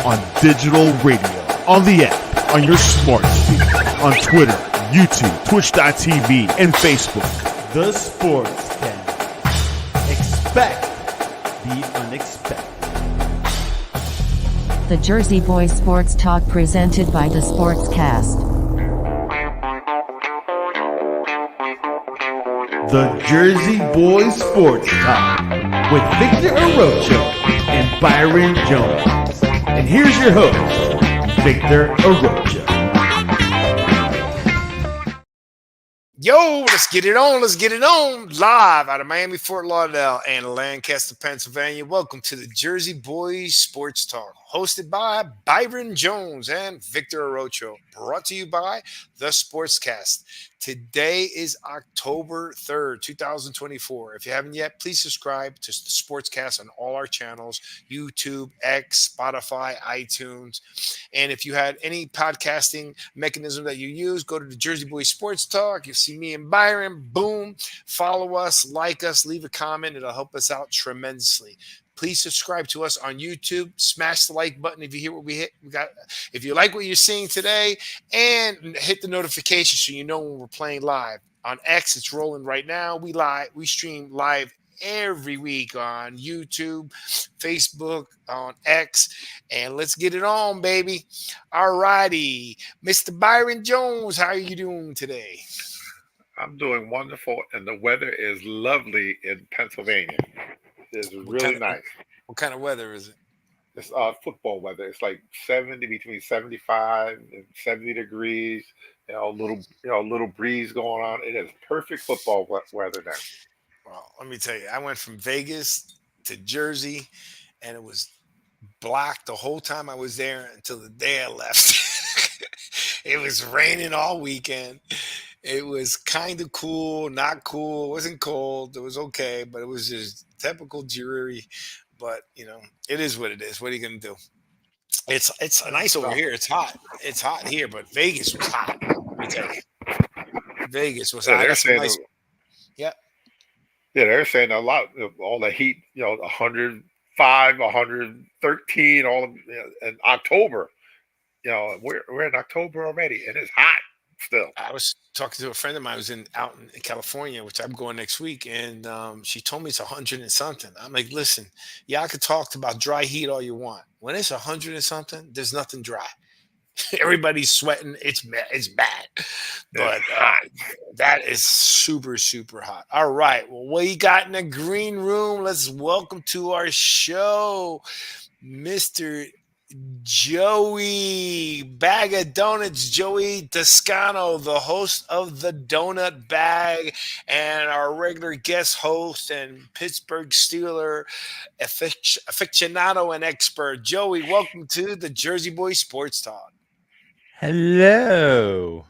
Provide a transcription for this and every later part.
on digital radio, on the app, on your smart speaker, on Twitter, YouTube, Twitch.tv, and Facebook. The Sportscast. Expect the unexpected. The Jersey Boys Sports Talk presented by The Sportscast. The Jersey Boys Sports Talk with Victor Arocho and Byron Jones. And here's your host, Victor Arocho. Yo, let's get it on. Let's get it on. Live out of Miami, Fort Lauderdale, and Lancaster, Pennsylvania. Welcome to the Jersey Boys Sports Talk, hosted by Byron Jones and Victor Arocho. Brought to you by The Sportscast. Today is October 3rd, 2024. If you haven't yet, please subscribe to The Sportscast on all our channels, YouTube, X, Spotify, iTunes. And if you had any podcasting mechanism that you use, go to the Jersey Boys Sports Talk. You'll see me and Byron. Boom. Follow us, like us, leave a comment. It'll help us out tremendously. Please subscribe to us on YouTube. Smash the like button if you hear what we got. If you like what you're seeing today, and hit the notification so you know when we're playing live. On X, it's rolling right now. We stream live every week on YouTube, Facebook, on X, and let's get it on, baby. All righty. Mr. Byron Jones, how are you doing today? I'm doing wonderful, and the weather is lovely in Pennsylvania. It's really nice. What kind of weather is it? It's football weather. It's like 70, between 75 and 70 degrees. A little breeze going on. It is perfect football weather now. Well, let me tell you, I went from Vegas to Jersey, and it was black the whole time I was there until the day I left. It was raining all weekend. It was kind of cool, not cool. It wasn't cold. It was okay, but it was just typical dreary. But, it is what it is. What are you going to do? It's nice over here. It's hot. It's hot here, but Vegas was hot. Let me tell you. Vegas was hot. Yeah, they're saying a lot of all the heat, 105, 113, in October. We're in October already, and it's hot still. I was talking to a friend of mine who's out in California, which I'm going next week, and she told me it's 100 and something. I'm like, listen, I could talk about dry heat all you want. When it's 100 and something, there's nothing dry. Everybody's sweating. It's bad. But that is super, super hot. All right. Well, what you got in the green room? Let's welcome to our show, Mr. Joey Bag of Donuts, Joey Toscano, the host of the Donut Bag, and our regular guest host and Pittsburgh Steeler aficionado and expert. Joey, welcome to the Jersey Boys Sports Talk. Hello.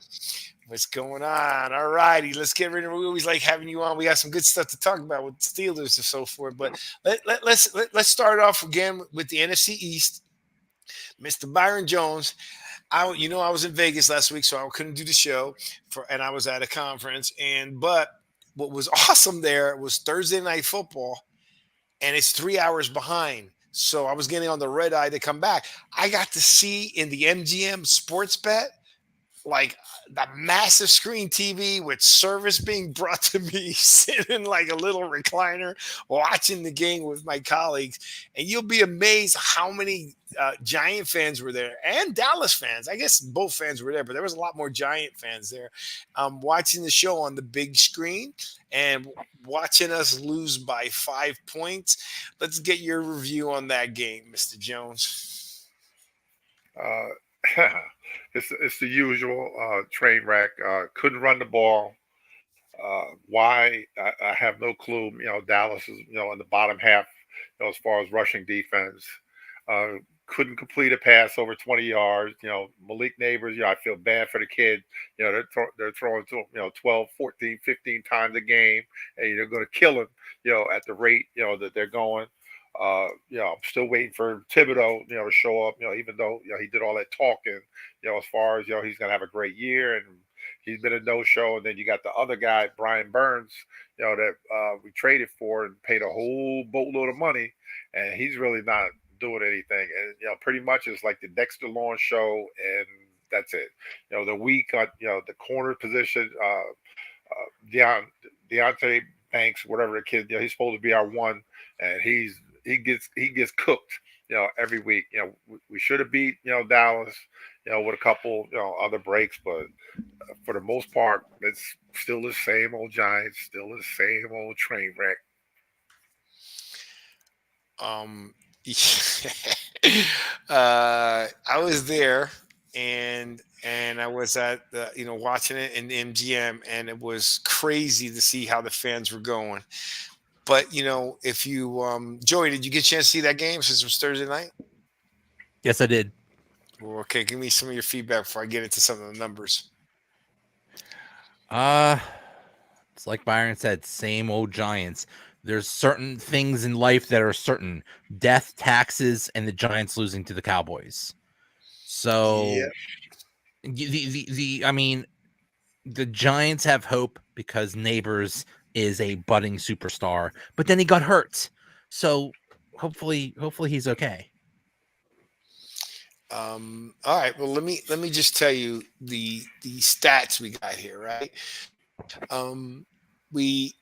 What's going on? All righty, let's get ready. We always like having you on. We got some good stuff to talk about with Steelers and so forth. But let's start off again with the NFC East. Mr. Byron Jones, I was in Vegas last week, so I couldn't do the show, and I was at a conference. But what was awesome there was Thursday Night Football, and it's 3 hours behind. So I was getting on the red eye to come back. I got to see in the MGM Sports Bet, like the massive screen TV with service being brought to me, sitting like a little recliner, watching the game with my colleagues. And you'll be amazed how many Giant fans were there and Dallas fans. I guess both fans were there, but there was a lot more Giant fans there watching the show on the big screen and watching us lose by 5 points. Let's get your review on that game, Mr. Jones. It's the usual train wreck. Couldn't run the ball. Why? I have no clue. Dallas is in the bottom half as far as rushing defense. Couldn't complete a pass over 20 yards. Malik Neighbors, I feel bad for the kid. They're throwing to him, 12, 14, 15 times a game, and they're going to kill him, at the rate, that they're going. I'm still waiting for Thibodeau, to show up, even though, he did all that talking, as far as, he's going to have a great year and he's been a no-show. And then you got the other guy, Brian Burns, that we traded for and paid a whole boatload of money. And he's really not doing anything, and pretty much it's like the Dexter Lawrence show, and that's it. The week on the corner position, Deon, Deontay Banks, whatever the kid, he's supposed to be our one, and he gets cooked, every week. We should have beat Dallas, with a couple other breaks, but for the most part, it's still the same old Giants, still the same old train wreck. Um, I was there, and I was at the watching it in the MGM, and it was crazy to see how the fans were going. But if you Joey, did you get a chance to see that game since it was Thursday night? Yes, I did. Well, okay, give me some of your feedback before I get into some of the numbers. It's like Byron said, same old Giants. There's certain things in life that are certain: death, taxes, and the Giants losing to the Cowboys. So, I mean, the Giants have hope because Neighbors is a budding superstar, but then he got hurt. So hopefully he's okay. All right. Well, let me just tell you the stats we got here, right? We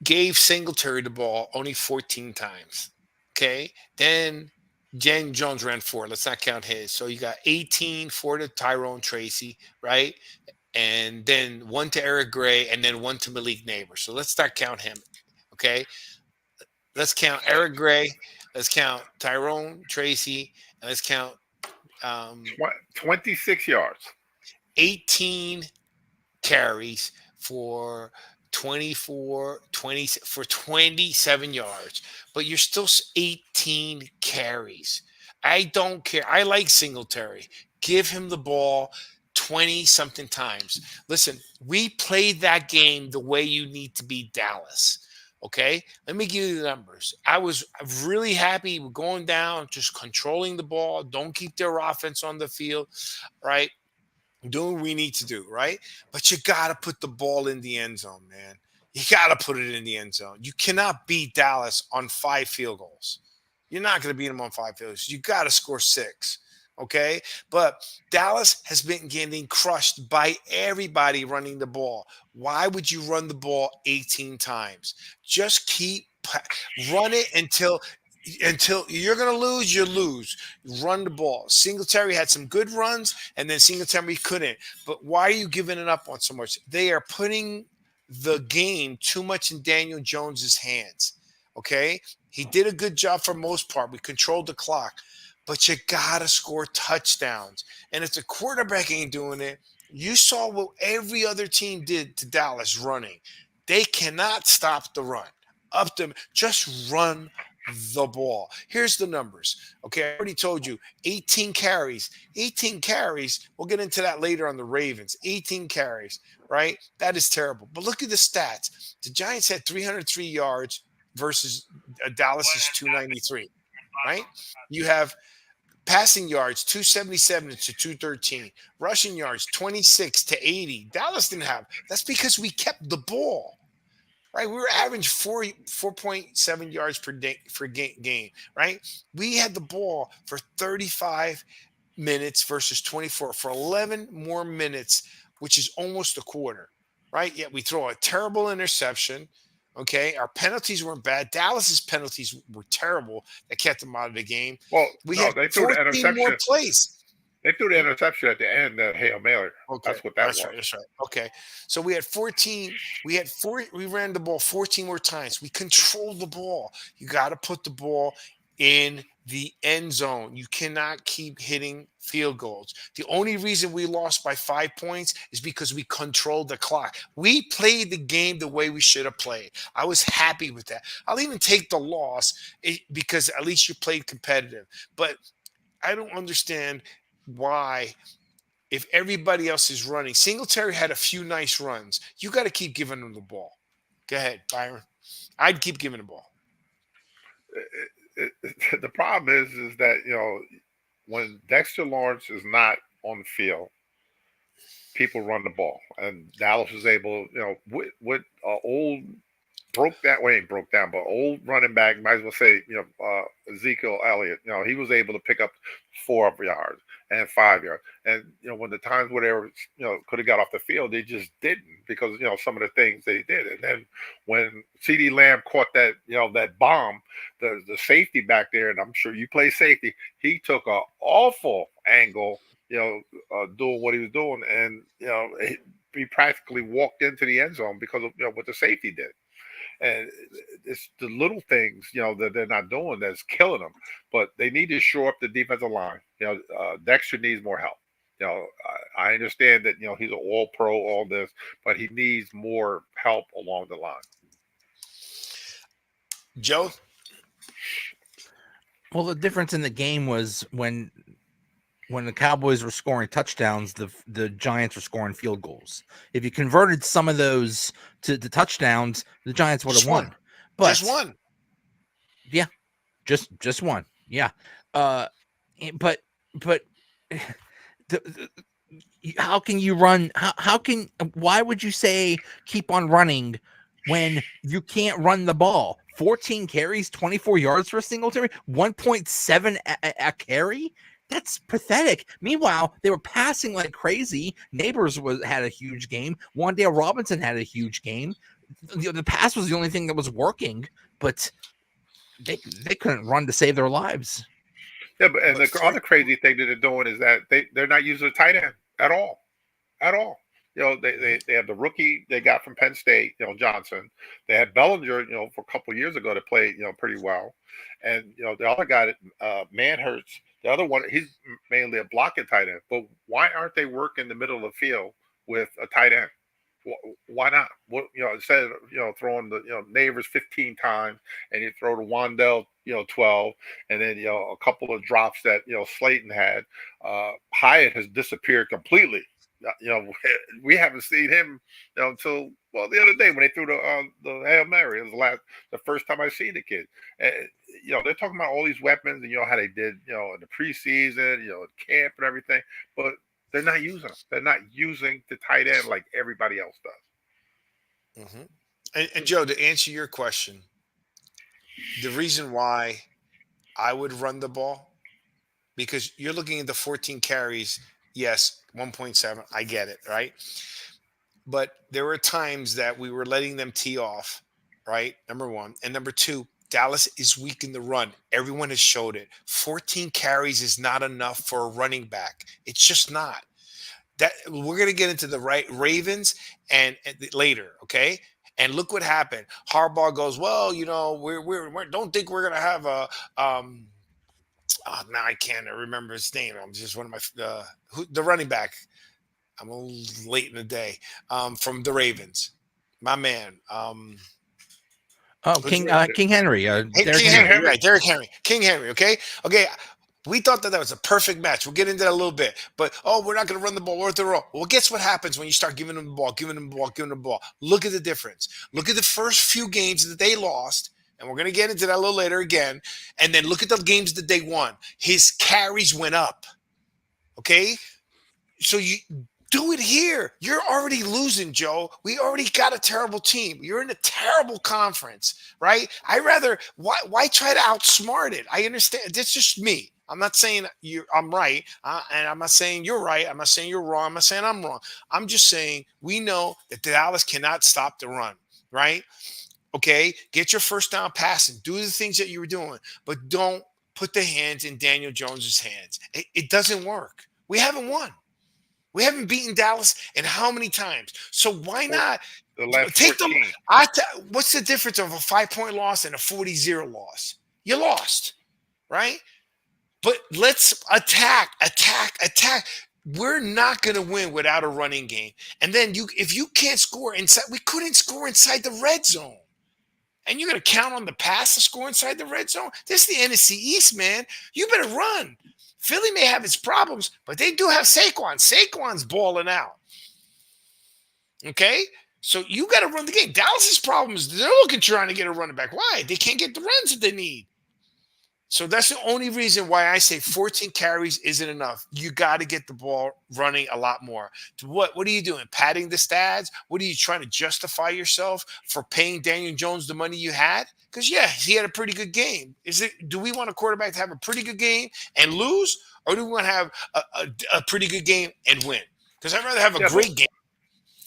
gave Singletary the ball only 14 times. Okay. Then Jen Jones ran 4. Let's not count his. So you got 18 for the Tyrone Tracy, right? And then 1 to Eric Gray, and then 1 to Malik Neighbors. So let's start count him. Okay. Let's count Eric Gray. Let's count Tyrone Tracy, and let's count 26 yards. 18 carries for 27 yards, but you're still 18 carries. I don't care. I like Singletary. Give him the ball 20 something times. Listen, we played that game the way you need to beat Dallas. Okay, let me give you the numbers. I was really happy with going down, just controlling the ball. Don't keep their offense on the field, right? Doing what we need to do, right? But you got to put the ball in the end zone, man. You got to put it in the end zone. You cannot beat Dallas on 5 field goals. You're not going to beat them on 5 field goals. You got to score 6. Okay, but Dallas has been getting crushed by everybody running the ball. Why would you run the ball 18 times? Just run it until you're going to lose, you lose. Run the ball. Singletary had some good runs, and then Singletary couldn't. But why are you giving it up on so much? They are putting the game too much in Daniel Jones's hands. Okay, he did a good job for most part. We controlled the clock. But you got to score touchdowns. And if the quarterback ain't doing it, you saw what every other team did to Dallas running. They cannot stop the run. Just run the ball. Here's the numbers. Okay, I already told you 18 carries. 18 carries. We'll get into that later on the Ravens. 18 carries, right? That is terrible. But look at the stats. The Giants had 303 yards versus Dallas's 293, right? You have passing yards 277 to 213, rushing yards 26 to 80. Dallas didn't have. That's because we kept the ball, right? We were averaging 4.7 yards per game, right? We had the ball for 35 minutes versus 24 for 11 more minutes, which is almost a quarter, right? Yet we throw a terrible interception. Okay, our penalties weren't bad. Dallas's penalties were terrible. That kept them out of the game. Well, Had 14 more plays. They threw the interception at the end. Hail Mary. Okay, that's what that was. Right, that's right. Okay, so we had 14. We ran the ball 14 more times. We controlled the ball. You got to put the ball in the end zone. You cannot keep hitting field goals. The only reason we lost by 5 points is because we controlled the clock. We played the game the way we should have played. I was happy with that. I'll even take the loss because at least you played competitive. But I don't understand why, if everybody else is running, Singletary had a few nice runs. You got to keep giving him the ball. Go ahead, Byron. I'd keep giving the ball. The problem is that when Dexter Lawrence is not on the field, people run the ball, and Dallas was able, with old broke that way, ain't broke down, but old running back, might as well say, Ezekiel Elliott, he was able to pick up 4 yards and 5 yards. And, when the times where they were, could have got off the field, they just didn't because, some of the things they did. And then when CeeDee Lamb caught that, that bomb, the safety back there, and I'm sure you play safety, he took an awful angle, doing what he was doing. And, he practically walked into the end zone because of what the safety did. And it's the little things, that they're not doing that's killing them. But they need to shore up the defensive line. Dexter needs more help. I understand that, he's an all-pro, all this, but he needs more help along the line. Joe? Well, the difference in the game was when the Cowboys were scoring touchdowns, the Giants were scoring field goals. If you converted some of those to the touchdowns, the Giants would have won. But just one. Yeah. Just one. Yeah. But how can you run? Why would you say keep on running when you can't run the ball? 14 carries, 24 yards for a Singletary, 1.7 a carry. That's pathetic. Meanwhile, they were passing like crazy. Neighbors had a huge game. Wan'Dale Robinson had a huge game. The pass was the only thing that was working, but they couldn't run to save their lives. Yeah, and the other crazy thing that they're doing is that they're not using a tight end at all. They have the rookie they got from Penn State, Johnson. They had Bellinger, for a couple of years ago to play, pretty well. And, the other guy, Manhurts, the other one, he's mainly a blocking tight end. But why aren't they working the middle of the field with a tight end? Why not? Instead of, throwing the Neighbors 15 times and you throw to Wan'Dale, 12, and then, a couple of drops that, Slayton had. Hyatt has disappeared completely. We haven't seen him until the other day when they threw the Hail Mary. It was the first time I seen the kid. And, they're talking about all these weapons and how they did in the preseason, camp and everything, but they're not using them. They're not using the tight end like everybody else does. Mm-hmm. And Joe, to answer your question, the reason why I would run the ball, because you're looking at the 14 carries. Yes, 1.7. I get it, right? But there were times that we were letting them tee off, right? Number one. And number two, Dallas is weak in the run. Everyone has showed it. 14 carries is not enough for a running back. It's just not. That we're going to get into the Ravens and later, okay? And look what happened. Harbaugh goes, well, we don't think we're going to have a now I can't remember his name. I'm just one of my the running back. I'm a little late in the day. From the Ravens, my man. King Henry. King Henry, right? Derrick Henry. King Henry. Okay. We thought that was a perfect match. We'll get into that a little bit. But, we're not going to run the ball. We're the roll. Well, guess what happens when you start giving them the ball? Look at the difference. Look at the first few games that they lost. And we're going to get into that a little later again. And then look at the games that they won. His carries went up. Okay? So you do it here. You're already losing, Joe. We already got a terrible team. You're in a terrible conference, right? Why try to outsmart it? I understand. That's just me. I'm not saying I'm right. And I'm not saying you're right. I'm not saying you're wrong. I'm not saying I'm wrong. I'm just saying we know that Dallas cannot stop the run, right? Okay, get your first down passing. Do the things that you were doing, but don't put the hands in Daniel Jones's hands. It doesn't work. We haven't won. We haven't beaten Dallas in how many times? So why not take them? What's the difference of a 5-point loss and a 40-0 loss? You lost, right? But let's attack. We're not going to win without a running game. And then if you can't score inside, we couldn't score inside the red zone. And you're going to count on the pass to score inside the red zone? This is the NFC East, man. You better run. Philly may have its problems, but they do have Saquon. Saquon's balling out. Okay? So you got to run the game. Dallas's problem is they're trying to get a running back. Why? They can't get the runs that they need. So that's the only reason why I say 14 carries isn't enough. You got to get the ball running a lot more. What are you doing? Padding the stats? What are you trying to justify yourself for paying Daniel Jones the money you had? Because yeah, he had a pretty good game. Do we want a quarterback to have a pretty good game and lose, or do we want to have a pretty good game and win? Because I'd rather have a Yeah, great game.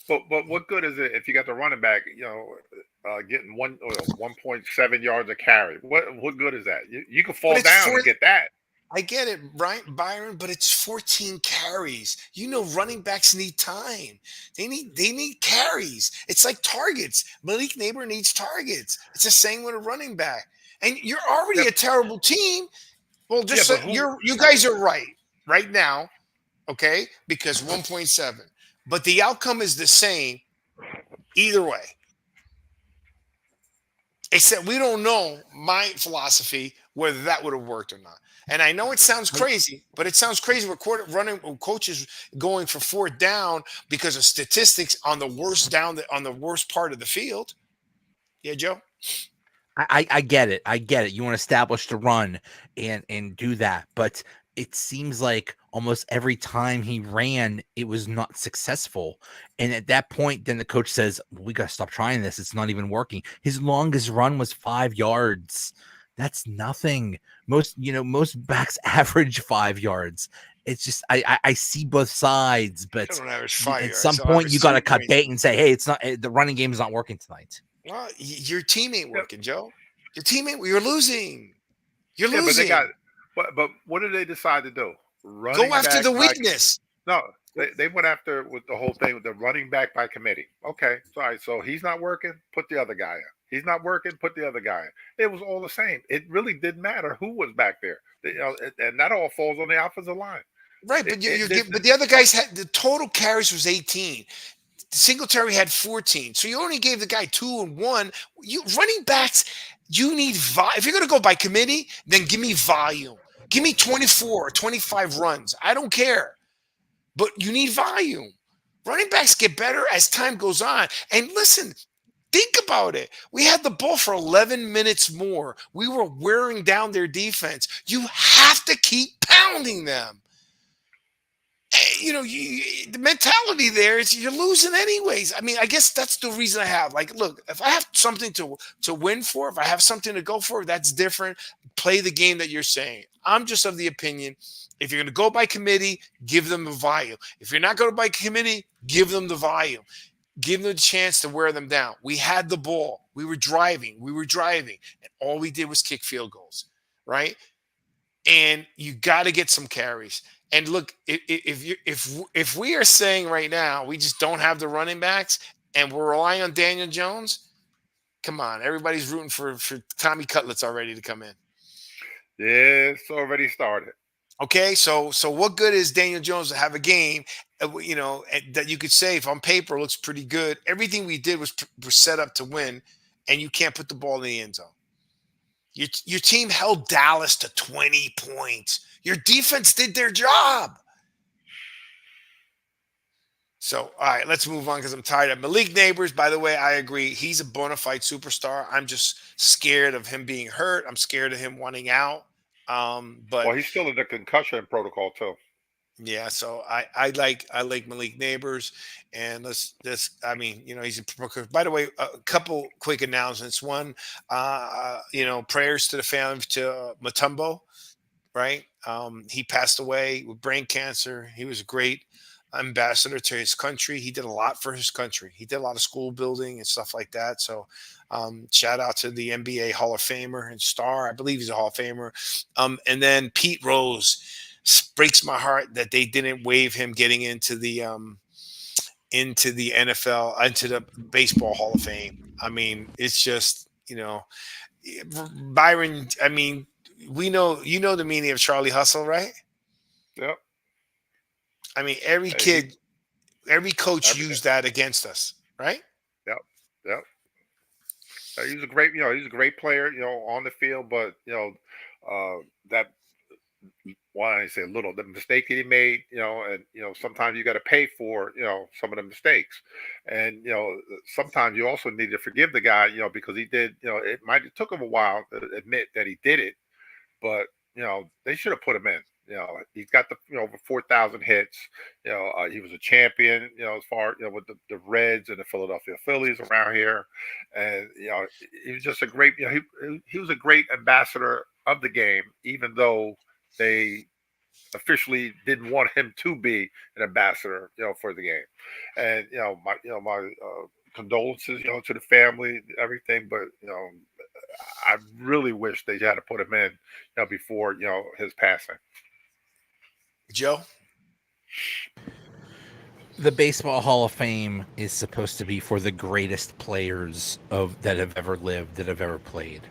but what good is it if you got the running back, getting 1.7 yards a carry? What good is that? You can fall down and get that. I get it, right, Byron, but it's 14 carries. You know, running backs need time. They need carries. It's like targets. Malik Neighbor needs targets. It's the same with a running back. And you're already Yeah, a terrible team. Well, just yeah, so but who? you guys are right now, okay? Because 1.7. But the outcome is the same either way. Except we don't know my philosophy whether that would have worked or not. And I know it sounds crazy, but it sounds crazy with coaches going for fourth down because of statistics on the worst on the worst part of the field. Yeah, Joe. I get it. I get it. You want to establish the run and do that, but it seems like almost every time he ran, it was not successful. And at that point, then the coach says, "We got to stop trying this. It's not even working." His longest run was 5 yards. That's nothing. Most backs average 5 yards. It's just I see both sides, I but don't average 5 at some yards. point you got to cut 3 points. bait and say, "Hey, it's not the running game is not working tonight." Well, your team ain't working, Joe. Your team ain't. You're losing. You're Yeah, but they losing. got. But what did they decide to do? Go Running after back the by weakness. no. They went after with the whole thing with the running back by committee. Okay, sorry. So he's not working. Put the other guy in. He's not working. Put the other guy in. It was all the same. It really didn't matter who was back there. And that all falls on the offensive line. Right, It, but it, this, but the other guys had the total carries was 18. Singletary had 14. So you only gave the guy 2 and 1. You running backs, you need if you're gonna go by committee, then give me volume. Give me 24 or 25 runs. I don't care. But you need volume. Running backs get better as time goes on. And listen, think about it. We had the ball for 11 minutes more. We were wearing down their defense. You have to keep pounding them. The mentality there is you're losing anyways. I mean, I guess that's the reason I have. Like, look, if I have something to win for, if I have something to go for, that's different. Play the game that you're saying. I'm just of the opinion, if you're going to go by committee, give them the volume. If you're not going by committee, give them the volume. Give them a chance to wear them down. We had the ball. We were driving. And all we did was kick field goals, right? And you got to get some carries. And look, if we are saying right now we just don't have the running backs and we're relying on Daniel Jones, come on, everybody's rooting for Tommy Cutlets already to come in. Yeah, it's already started. Okay, so what good is Daniel Jones to have a game, that you could say if on paper looks pretty good? Everything we did was set up to win, and you can't put the ball in the end zone. Your team held Dallas to 20 points. Your defense did their job. So, all right, let's move on because I'm tired of Malik Neighbors. By the way, I agree. He's a bona fide superstar. I'm just scared of him being hurt. I'm scared of him wanting out. But he's still in the concussion protocol too. yeah, so I like Malik Neighbors, and he's by the way, a couple quick announcements. One, prayers to the family to Mutombo, right? He passed away with brain cancer. He was a great ambassador to his country. He did a lot for his country. He did a lot of school building and stuff like that. So shout out to the NBA Hall of Famer and star. I believe he's a Hall of Famer. And then Pete Rose. Breaks my heart that they didn't waive him getting into the NFL, into the Baseball Hall of Fame. I mean, it's just, Byron. I mean, we know the meaning of Charlie Hustle, right? Yep. I mean, every coach used that against us, right? Yep. He's a great player, on the field, but that. Why I say the mistake that he made, and sometimes you got to pay for some of the mistakes, and sometimes you also need to forgive the guy, because he did, it took him a while to admit that he did it, but they should have put him in. He's got the over 4,000 hits. He was a champion. As far with the Reds and the Philadelphia Phillies around here, and he was just a great. He was a great ambassador of the game, even though they officially didn't want him to be an ambassador, for the game. And my condolences, to the family, everything. But I really wish they had to put him in, before his passing. Joe? The Baseball Hall of Fame is supposed to be for the greatest players that have ever lived, that have ever played.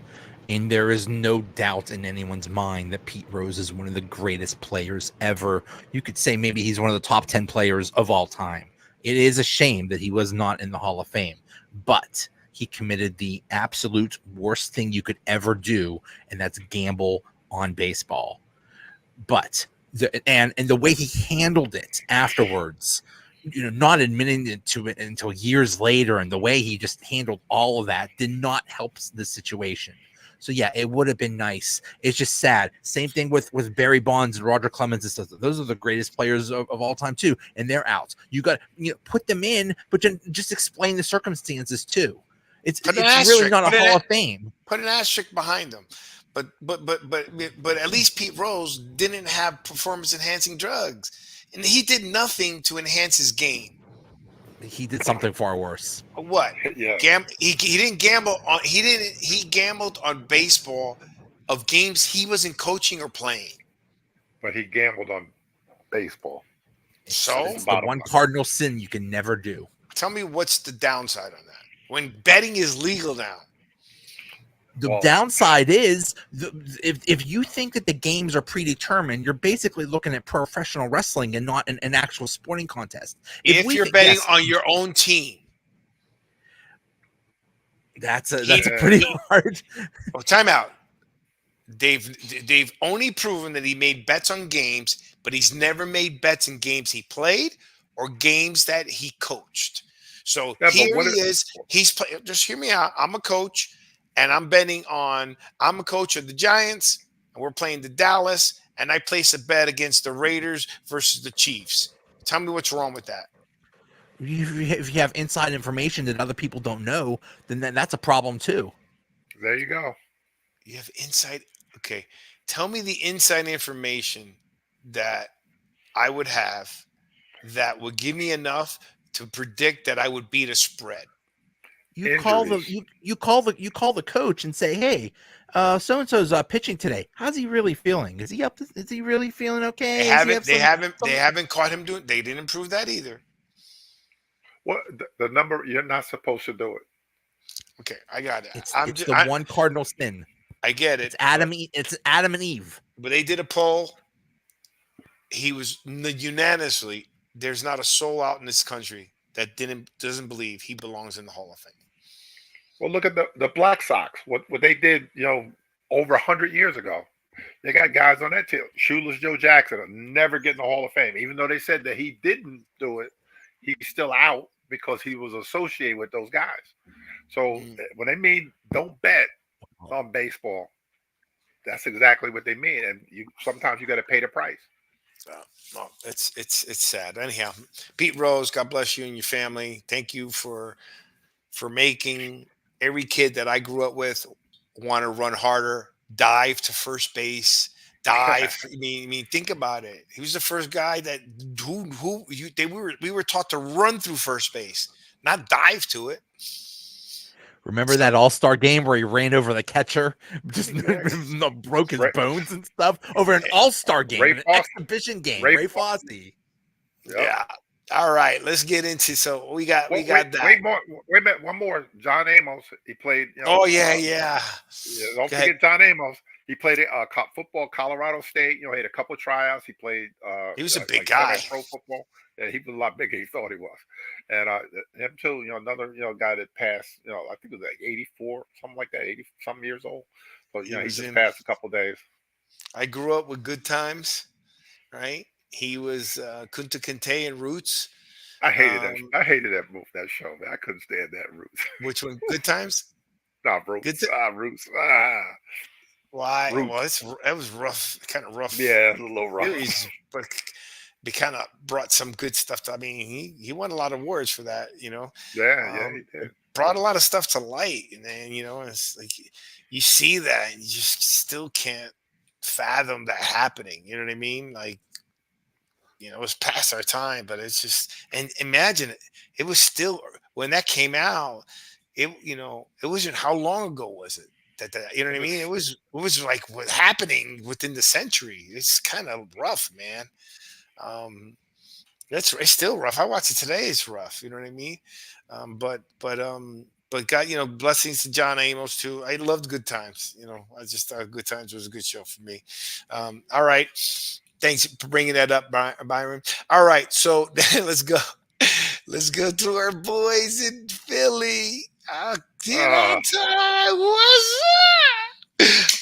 And there is no doubt in anyone's mind that Pete Rose is one of the greatest players ever. You could say maybe he's one of the top 10 players of all time. It is a shame that he was not in the Hall of Fame, but he committed the absolute worst thing you could ever do, and that's gamble on baseball. But the way he handled it afterwards, not admitting to it until years later, and the way he just handled all of that did not help the situation. So yeah, it would have been nice. It's just sad. Same thing with Barry Bonds and Roger Clemens and stuff. Those are the greatest players of all time too, and they're out. You got put them in, but just explain the circumstances too. It's really not a Hall of Fame. Put an asterisk behind them. But at least Pete Rose didn't have performance enhancing drugs, and he did nothing to enhance his game. He did something far worse. What? Yeah. He didn't gamble on. He gambled on baseball of games he wasn't coaching or playing. But he gambled on baseball. So it's the one cardinal sin you can never do. Tell me what's the downside on that? When betting is legal now. The downside is if you think that the games are predetermined, you're basically looking at professional wrestling and not an actual sporting contest. If you're betting on your own team, that's pretty hard. Well, time out. They've only proven that he made bets on games, but he's never made bets in games he played or games that he coached. So here he is. Just hear me out. I'm a coach. And I'm a coach of the Giants, and we're playing the Dallas, and I place a bet against the Raiders versus the Chiefs. Tell me what's wrong with that. If you have inside information that other people don't know, then that's a problem too. There you go. You have inside. Okay. Tell me the inside information that I would have that would give me enough to predict that I would beat a spread. You call the coach and say, "Hey, so and so's pitching today. How's he really feeling? Is he up? Is he really feeling okay?" They haven't caught him doing. They didn't prove that either. What the number? You're not supposed to do it. Okay, I got it. It's the one cardinal sin. I get it. It's Adam and Eve. But they did a poll. He was unanimously. There's not a soul out in this country that doesn't believe he belongs in the Hall of Fame. Well, look at the Black Sox. What they did, over 100 years ago. They got guys on that team. Shoeless Joe Jackson will never get in the Hall of Fame, even though they said that he didn't do it. He's still out because he was associated with those guys. So when they mean don't bet on baseball, that's exactly what they mean. And sometimes you got to pay the price. Well, it's sad. Anyhow, Pete Rose, God bless you and your family. Thank you for making every kid that I grew up with want to run harder, dive to first base, dive. I mean, think about it. He was the first guy that we were taught to run through first base, not dive to it. Remember that All-Star game where he ran over the catcher, just broke his bones and stuff over an All-Star game, an exhibition game. Ray Fosse. Yep. Yeah. All right, let's get into. So we got that. Wait a minute, one more. John Amos. He played. Yeah. Don't forget John Amos. He played football, Colorado State. He had a couple of tryouts. He played. He was a big guy. Pro football. Yeah, he was a lot bigger than he thought he was. And him too. Another guy that passed. I think it was like 84, something like that, 80-some years old. So he just passed a couple of days. I grew up with Good Times, right? He was Kunta Kinte and Roots. I hated that. I hated that show, man. I couldn't stand that Roots. Which one? Good Times? Nah, Roots. Roots. Why? Root. Well, that was rough, kind of rough. Yeah, it's a little rough. Series, but they kind of brought some good stuff. I mean, he won a lot of awards for that. Yeah, he did. Brought a lot of stuff to light, and then it's like you see that, and you just still can't fathom that happening. You know what I mean? Like, it was past our time, but it's just, and imagine it was still when that came out. It wasn't, how long ago was it? That you know what I mean? It was like what happening within the century. It's kind of rough, man. It's still rough. I watch it today. It's rough. You know what I mean? But God, blessings to John Amos too. I loved Good Times. I just thought Good Times was a good show for me. All right. Thanks for bringing that up, Byron. All right. So let's go. Let's go to our boys in Philly. What's up?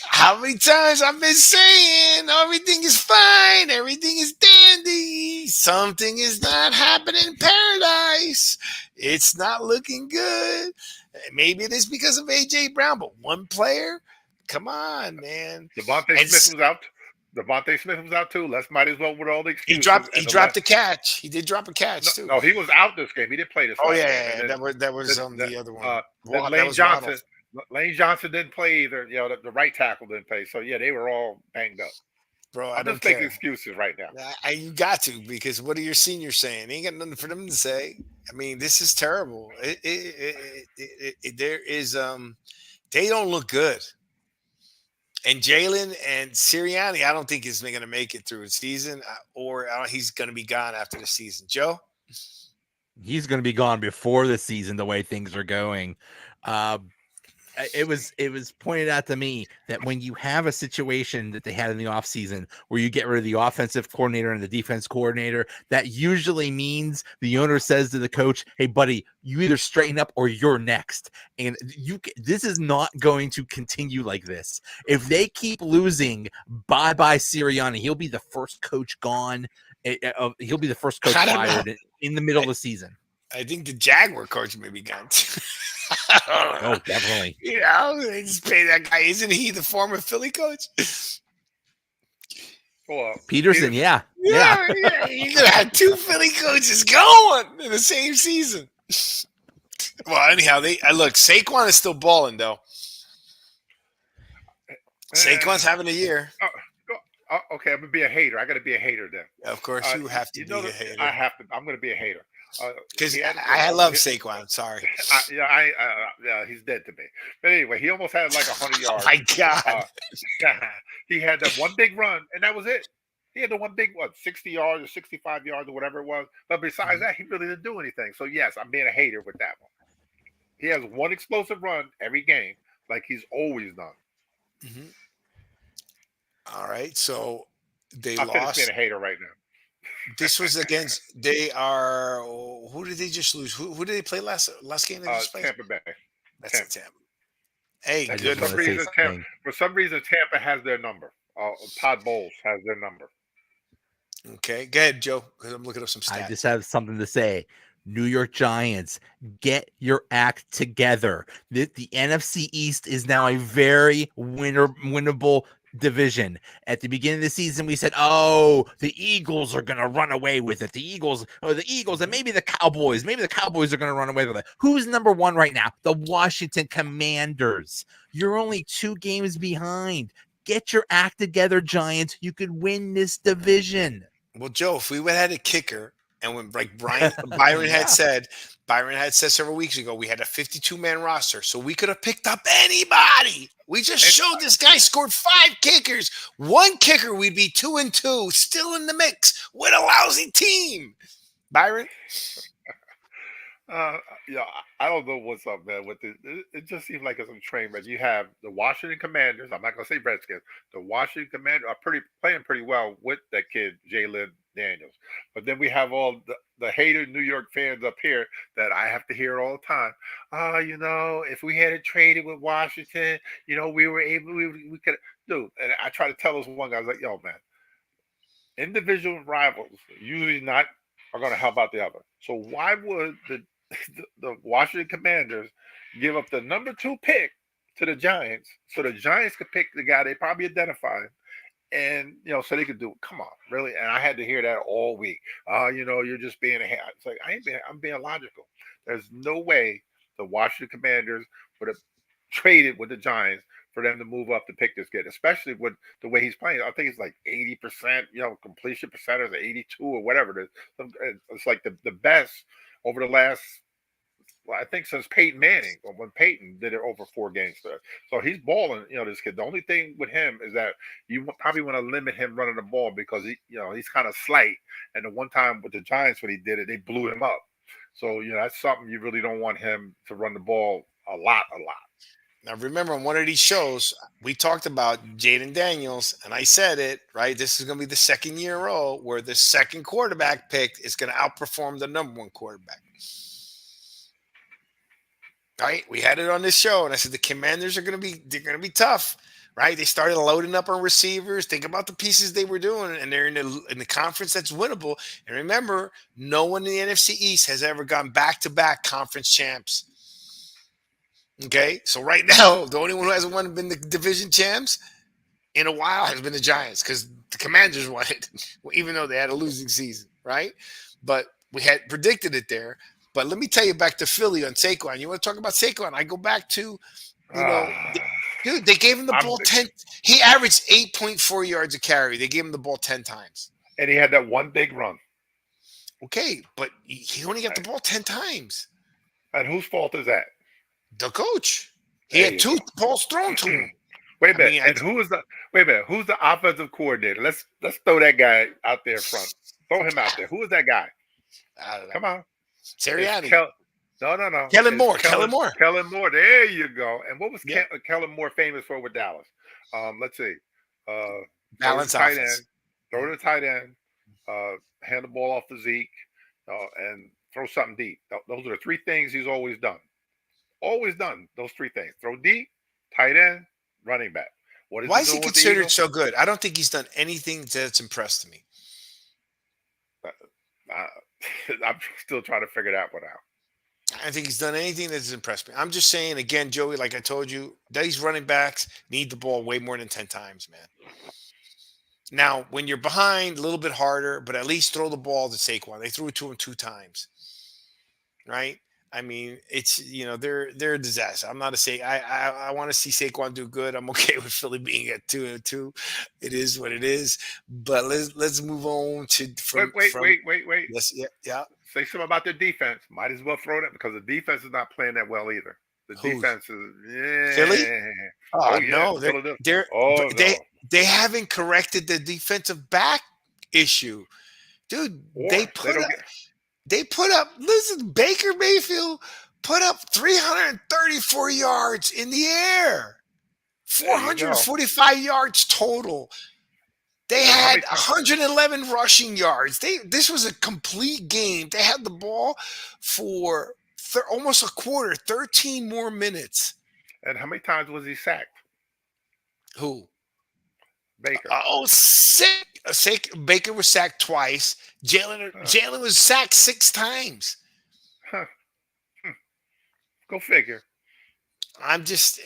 How many times I've been saying everything is fine, everything is dandy, something is not happening in paradise. It's not looking good. Maybe it is because of AJ Brown, but one player, come on, man. Devontae Smith was out. Devontae Smith was out too. Let's might as well with all the excuses. He dropped a catch. He did drop a catch too. No, he was out this game. He didn't play this. Oh game. Yeah. That was the other one. Lane Johnson didn't play either. The right tackle didn't play. So yeah, they were all banged up. Bro, I'm just making excuses right now. You got to, because what are your seniors saying? Ain't got nothing for them to say. I mean, this is terrible. There is they don't look good. And Jalen and Sirianni, I don't think he's going to make it through the season, or he's going to be gone after the season. Joe? He's going to be gone before the season, the way things are going. It was pointed out to me that when you have a situation that they had in the offseason where you get rid of the offensive coordinator and the defense coordinator, that usually means the owner says to the coach, hey, buddy, you either straighten up or you're next. And this is not going to continue like this. If they keep losing, bye-bye Sirianni. He'll be the first coach gone. He'll be the first coach fired in the middle of the season. I think the Jaguar coach may be gone too. Oh, definitely. They just pay that guy. Isn't he the former Philly coach? Peterson, yeah. You're gonna have two Philly coaches going in the same season. Well, anyhow, look. Saquon is still balling though. Saquon's having a year. Okay, I'm gonna be a hater. I got to be a hater then. Of course, you have to be a hater. I have to. I'm gonna be a hater. Because I love Saquon. Sorry. He's dead to me. But anyway, he almost had like 100 yards. Oh my God. He had that one big run, and that was it. He had the one big 60 yards or 65 yards or whatever it was. But besides that, he really didn't do anything. So yes, I'm being a hater with that one. He has one explosive run every game, like he's always done. Mm-hmm. All right, so I'm lost. Being a hater right now. This was against. They are. Who did they just lose? Who did they play last game? They just played? Tampa Bay. That's Tampa. Hey, good. For some reason, Tampa has their number. Todd Bowles has their number. Okay, go ahead, Joe. Because I'm looking up some stats. I just have something to say. New York Giants, get your act together. The NFC East is now a very winnable division. At the beginning of the season, we said, oh, the Eagles are going to run away with it. The Eagles, and maybe the Cowboys. Maybe the Cowboys are going to run away with it. Who's number one right now? The Washington Commanders. You're only 2 games behind. Get your act together, Giants. You could win this division. Well, Joe, if we would have had a kicker, and when Byron had said several weeks ago, we had a 52-man roster, so we could have picked up anybody. We just showed this guy scored 5 kickers. 1 kicker, we'd be 2-2, still in the mix with a lousy team. Byron? I don't know what's up, man. With it just seems like it's a train wreck. You have the Washington Commanders. I'm not gonna say Redskins. The Washington Commanders are playing pretty well with that kid Jalen Daniels. But then we have all the hated New York fans up here that I have to hear all the time. If we had traded with Washington, we were able, we could do. And I try to tell this one guy, I was like, yo, man, individual rivals usually are going to help out the other. So why would the Washington Commanders give up the number 2 pick to the Giants so the Giants could pick the guy they probably identified. And so they could do it. Come on, really? And I had to hear that all week. You're just being a hat. It's like I'm being logical. There's no way the Washington Commanders would have traded with the Giants for them to move up to pick this kid, especially with the way he's playing. I think it's like 80%, completion percentage, or 82 or whatever it is. It's like the best over the last, well, I think since Peyton Manning, or when Peyton did it over 4 games there. So he's balling, this kid. The only thing with him is that you probably want to limit him running the ball because he's kind of slight. And the one time with the Giants when he did it, they blew him up. So that's something you really don't want him to run the ball a lot. Now, remember, on one of these shows, we talked about Jaden Daniels, and I said it, right? This is going to be the second year in a row where the second quarterback picked is going to outperform the number one quarterback. Right? We had it on this show, and I said the Commanders they're going to be tough, right? They started loading up on receivers. Think about the pieces they were doing, and they're in the conference that's winnable. And remember, no one in the NFC East has ever gone back-to-back conference champs. Okay, so right now, the only one who hasn't been the division champs in a while has been the Giants because the Commanders won it, even though they had a losing season, right? But we had predicted it there. But let me tell you back to Philly on Saquon. You want to talk about Saquon? I go back to, dude, they gave him the ball 10. He averaged 8.4 yards a carry. They gave him the ball 10 times. And he had that one big run. Okay, but he only got the ball 10 times. And whose fault is that? The coach. He had 2 balls thrown to him. Wait a minute. Who's the offensive coordinator? Let's throw that guy out there front. Throw him out there. Who is that guy? I don't know. Come on. Sirianni. No. Kellen Moore. Kellen Moore. There you go. And what was Kellen Moore famous for with Dallas? Let's see. Balance offense. Throw to the tight end. Hand the ball off to Zeke. And throw something deep. Those are the 3 things he's always done. Always done those 3 things. Throw deep, tight end, running back. Why is he considered so good? I don't think he's done anything that's impressed me. I'm still trying to figure that one out. I think he's done anything that's impressed me. I'm just saying, again, Joey, like I told you, these running backs need the ball way more than 10 times, man. Now, when you're behind, a little bit harder, but at least throw the ball to Saquon. They threw it to him 2 times, right? I mean, it's they're a disaster. I'm not I want to see Saquon do good. I'm okay with Philly being at 2-2. It is what it is. But let's move on to wait. Yeah. Say something about their defense. Might as well throw that because the defense is not playing that well either. The defense is Philly. Oh no, they haven't corrected the defensive back issue, dude. Listen, Baker Mayfield put up 334 yards in the air, 445 yards total. They had 111 rushing yards. This was a complete game. They had the ball for almost a quarter, 13 more minutes. And how many times was he sacked? Who? Baker. Baker was sacked twice. Jalen was sacked 6 times. Huh. Go figure. This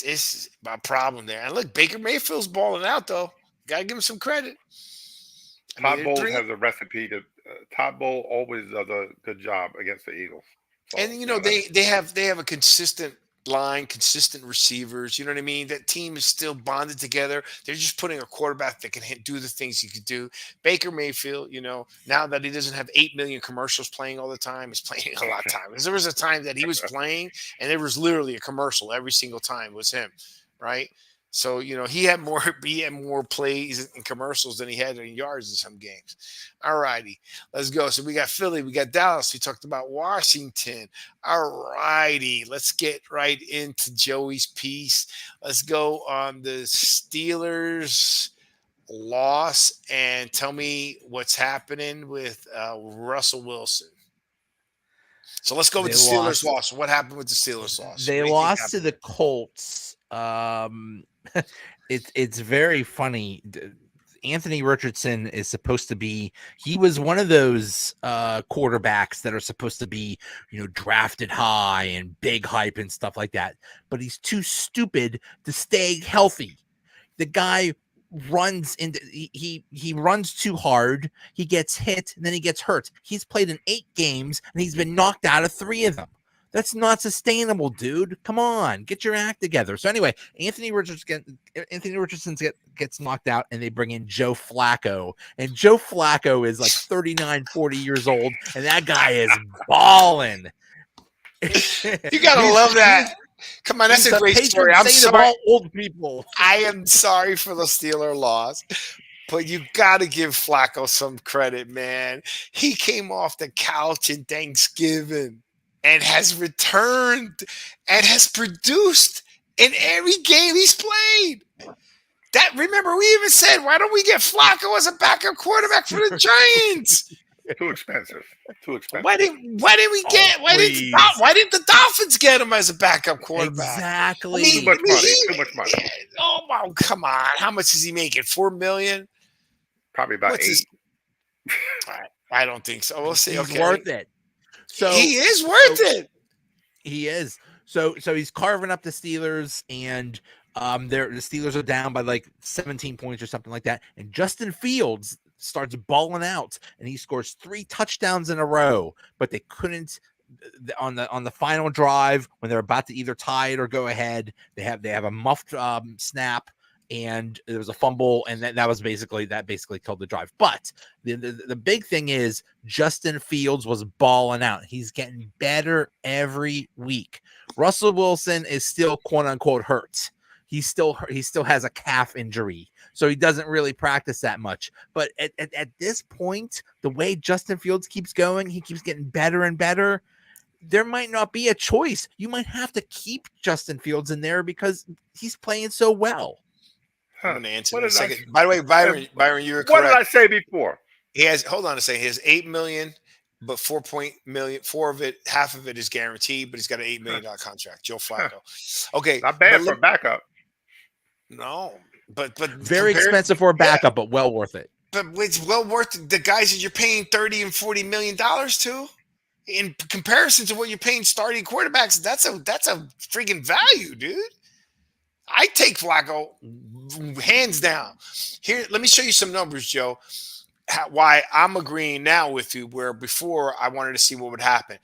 is my problem there. And look, Baker Mayfield's balling out though. Gotta give him some credit. Todd Bowles has a recipe to. Todd Bowles always does a good job against the Eagles. So, and they have a consistent line, consistent receivers. You know what I mean? That team is still bonded together. They're just putting a quarterback that can do the things he could do. Baker Mayfield, now that he doesn't have 8 million commercials playing all the time, he's playing a lot of time. Because there was a time that he was playing, and there was literally a commercial every single time was him, right? So, he had more plays and commercials than he had in yards in some games. All righty, let's go. So we got Philly, we got Dallas. We talked about Washington. All righty, let's get right into Joey's piece. Let's go on the Steelers loss and tell me what's happening with Russell Wilson. So let's go with the Steelers loss. What happened with the Steelers loss? They lost to the Colts. It's very funny. Anthony Richardson is supposed to be. He was one of those quarterbacks that are supposed to be, drafted high and big hype and stuff like that. But he's too stupid to stay healthy. The guy runs into he runs too hard. He gets hit, and then he gets hurt. He's played in 8 games, and he's been knocked out of 3 of them. That's not sustainable, dude. Come on, get your act together. So anyway, Anthony Richardson gets knocked out, and they bring in Joe Flacco. And Joe Flacco is like 39, 40 years old, and that guy is balling. You gotta love that. Come on, that's a great story. I'm sorry, all old people. I am sorry for the Steeler loss, but you got to give Flacco some credit, man. He came off the couch in Thanksgiving and has returned and has produced in every game he's played. Remember, we even said, why don't we get Flacco as a backup quarterback for the Giants? Too expensive. Why didn't the Dolphins get him as a backup quarterback? Exactly. Too much money. Oh, wow, come on. How much is he making? $4 million? Probably about 8. I don't think so. We'll see. He's Okay. worth it. So he is worth it. He is. So he's carving up the Steelers, and the Steelers are down by like 17 points or something like that. And Justin Fields starts balling out, and he scores 3 touchdowns in a row, but they couldn't on the final drive when they're about to either tie it or go ahead. They have a muffed snap, and there was a fumble, and that basically killed the drive. But the big thing is Justin Fields was balling out. He's getting better every week. Russell Wilson is still quote unquote hurt. He still has a calf injury, so he doesn't really practice that much. But at this point, the way Justin Fields keeps going, he keeps getting better and better. There might not be a choice. You might have to keep Justin Fields in there because he's playing so well. I'm going to answer in a second. By the way, Byron, you were correct. What did I say before? He has. Hold on a second. He has $8 million, but $4 million. Half of it is guaranteed, but he's got an $8 million contract. Joe Flacco. Okay, not bad for a backup. No, but very expensive for a backup, but well worth it. But it's well worth the guys that you're paying $30 and $40 million to. In comparison to what you're paying starting quarterbacks, that's a freaking value, dude. I take Flacco hands down. Here, let me show you some numbers, Joe. Why I'm agreeing now with you, where before I wanted to see what would happen.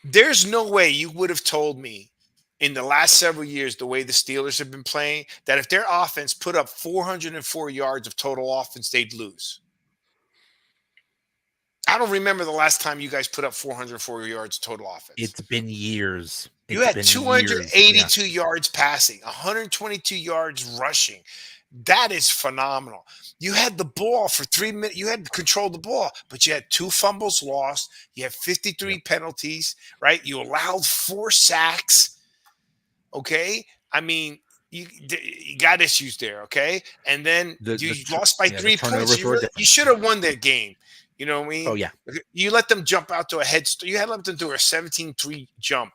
There's no way you would have told me in the last several years, the way the Steelers have been playing, that if their offense put up 404 yards of total offense, they'd lose. I don't remember the last time you guys put up 404 yards total offense. It's been years. You had 282 yards passing, 122 yards rushing. That is phenomenal. You had the ball for 3 minutes. You had controlled the ball, but you had 2 fumbles lost. You had 53 penalties, right? You allowed 4 sacks. Okay. I mean, you got issues there. Okay. And then you lost by 3 points. You should have won that game. You know what I mean? Oh, yeah. You let them jump out to a head start. You had let them do a 17-3 jump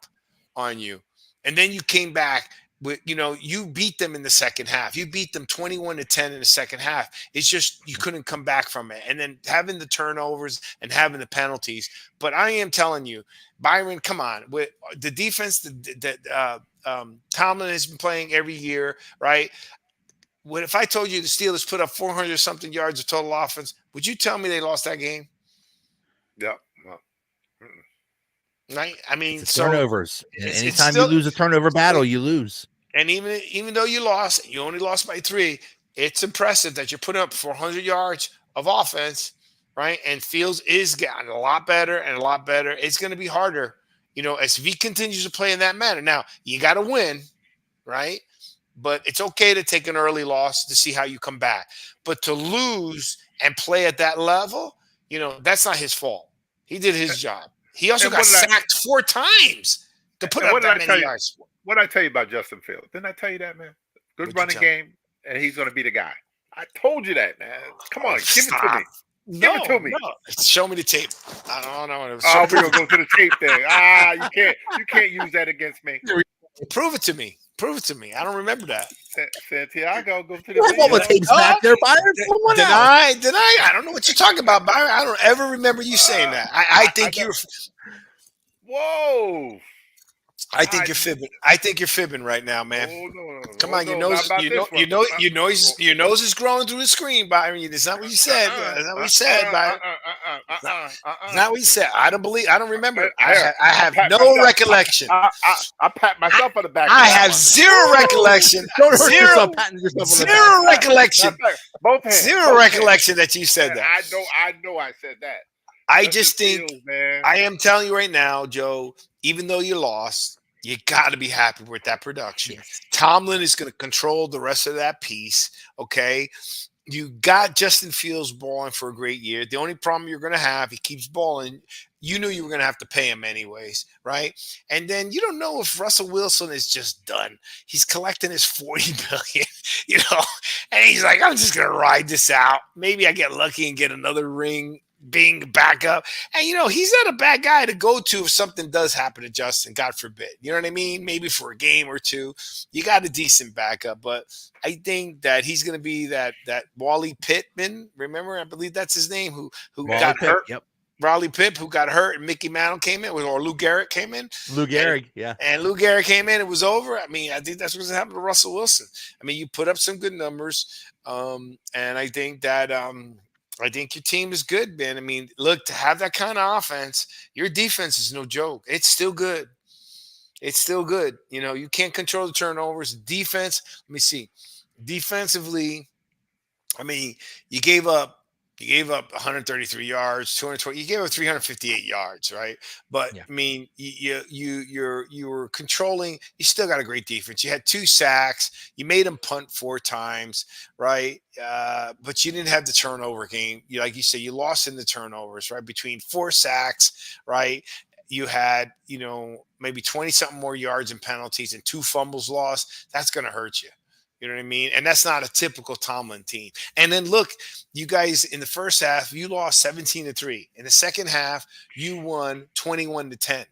on you. And then you came back with, you beat them in the second half. You beat them 21-10 in the second half. It's just you couldn't come back from it. And then having the turnovers and having the penalties. But I am telling you, Byron, come on. With the defense that Tomlin has been playing every year, right? What if I told you the Steelers put up 400-something yards of total offense? Would you tell me they lost that game? Yeah. Right? I mean, turnovers. Anytime you lose a turnover battle, you lose. And even though you lost, you only lost by 3. It's impressive that you're putting up 400 yards of offense, right? And Fields is getting a lot better and a lot better. It's going to be harder, as he continues to play in that manner. Now, you got to win, right? But it's okay to take an early loss to see how you come back. But to lose and play at that level, that's not his fault. He did his job. He also got sacked 4 times to put up that many yards. What did I tell you about Justin Fields? Didn't I tell you that, man? Good running game, and he's going to be the guy. I told you that, man. Come on, give it to me. Give it to me. No. Show me the tape. I don't know. We're going to go to the tape thing. You can't use that against me. Prove it to me. Prove it to me. I don't remember that. Santiago, go to the You have all the video. tapes back there, Byron. Pull one out. Did I? I don't know what you're talking about, Byron. I don't ever remember you saying that. I think you're. Whoa. I think you're fibbing. I think you're fibbing right now, man. Oh, no. Come on, your nose is growing through the screen, Byron. It's not what you said. That's not what you said, Byron. It's not what you said. I don't remember. I have no recollection. I pat myself on the back. I have zero recollection. Don't hurt Zero, yourself patting yourself on the zero recollection. Both hands. Zero recollection that you said that. I know I said that. I just think Fields, man. I am telling you right now, Joe, even though you lost, you got to be happy with that production. Yes. Tomlin is going to control the rest of that piece, okay? You got Justin Fields balling for a great year. The only problem you're going to have, he keeps balling. You knew you were going to have to pay him anyways, right? And then you don't know if Russell Wilson is just done. He's collecting his $40 million, and he's like, I'm just going to ride this out. Maybe I get lucky and get another ring being back up. And, he's not a bad guy to go to if something does happen to Justin, God forbid. You know what I mean? Maybe for a game or two. You got a decent backup. But I think that he's going to be that Wally Pittman. Remember? I believe that's his name, who got hurt. Yep. Riley Pipp, who got hurt, and Mickey Mantle came in, or Lou Garrett came in. Lou Gehrig, yeah. And Lou Garrett came in. It was over. I mean, I think that's what's going to happen to Russell Wilson. I mean, you put up some good numbers, and I think that I think your team is good, man. I mean, look, to have that kind of offense, your defense is no joke. It's still good. It's still good. You can't control the turnovers. Defense, let me see. Defensively, I mean, you gave up 133 yards, 220. You gave up 358 yards, right? But Yeah. I mean, you were controlling. You still got a great defense. You had 2 sacks. You made them punt 4 times, right? But you didn't have the turnover game. Like you say, you lost in the turnovers, right? Between 4 sacks, right? You had, maybe 20 something more yards and penalties and 2 fumbles lost. That's going to hurt you. You know what I mean? And that's not a typical Tomlin team. And then look, you guys in the first half, you lost 17-3. In the second half, you won 21-10.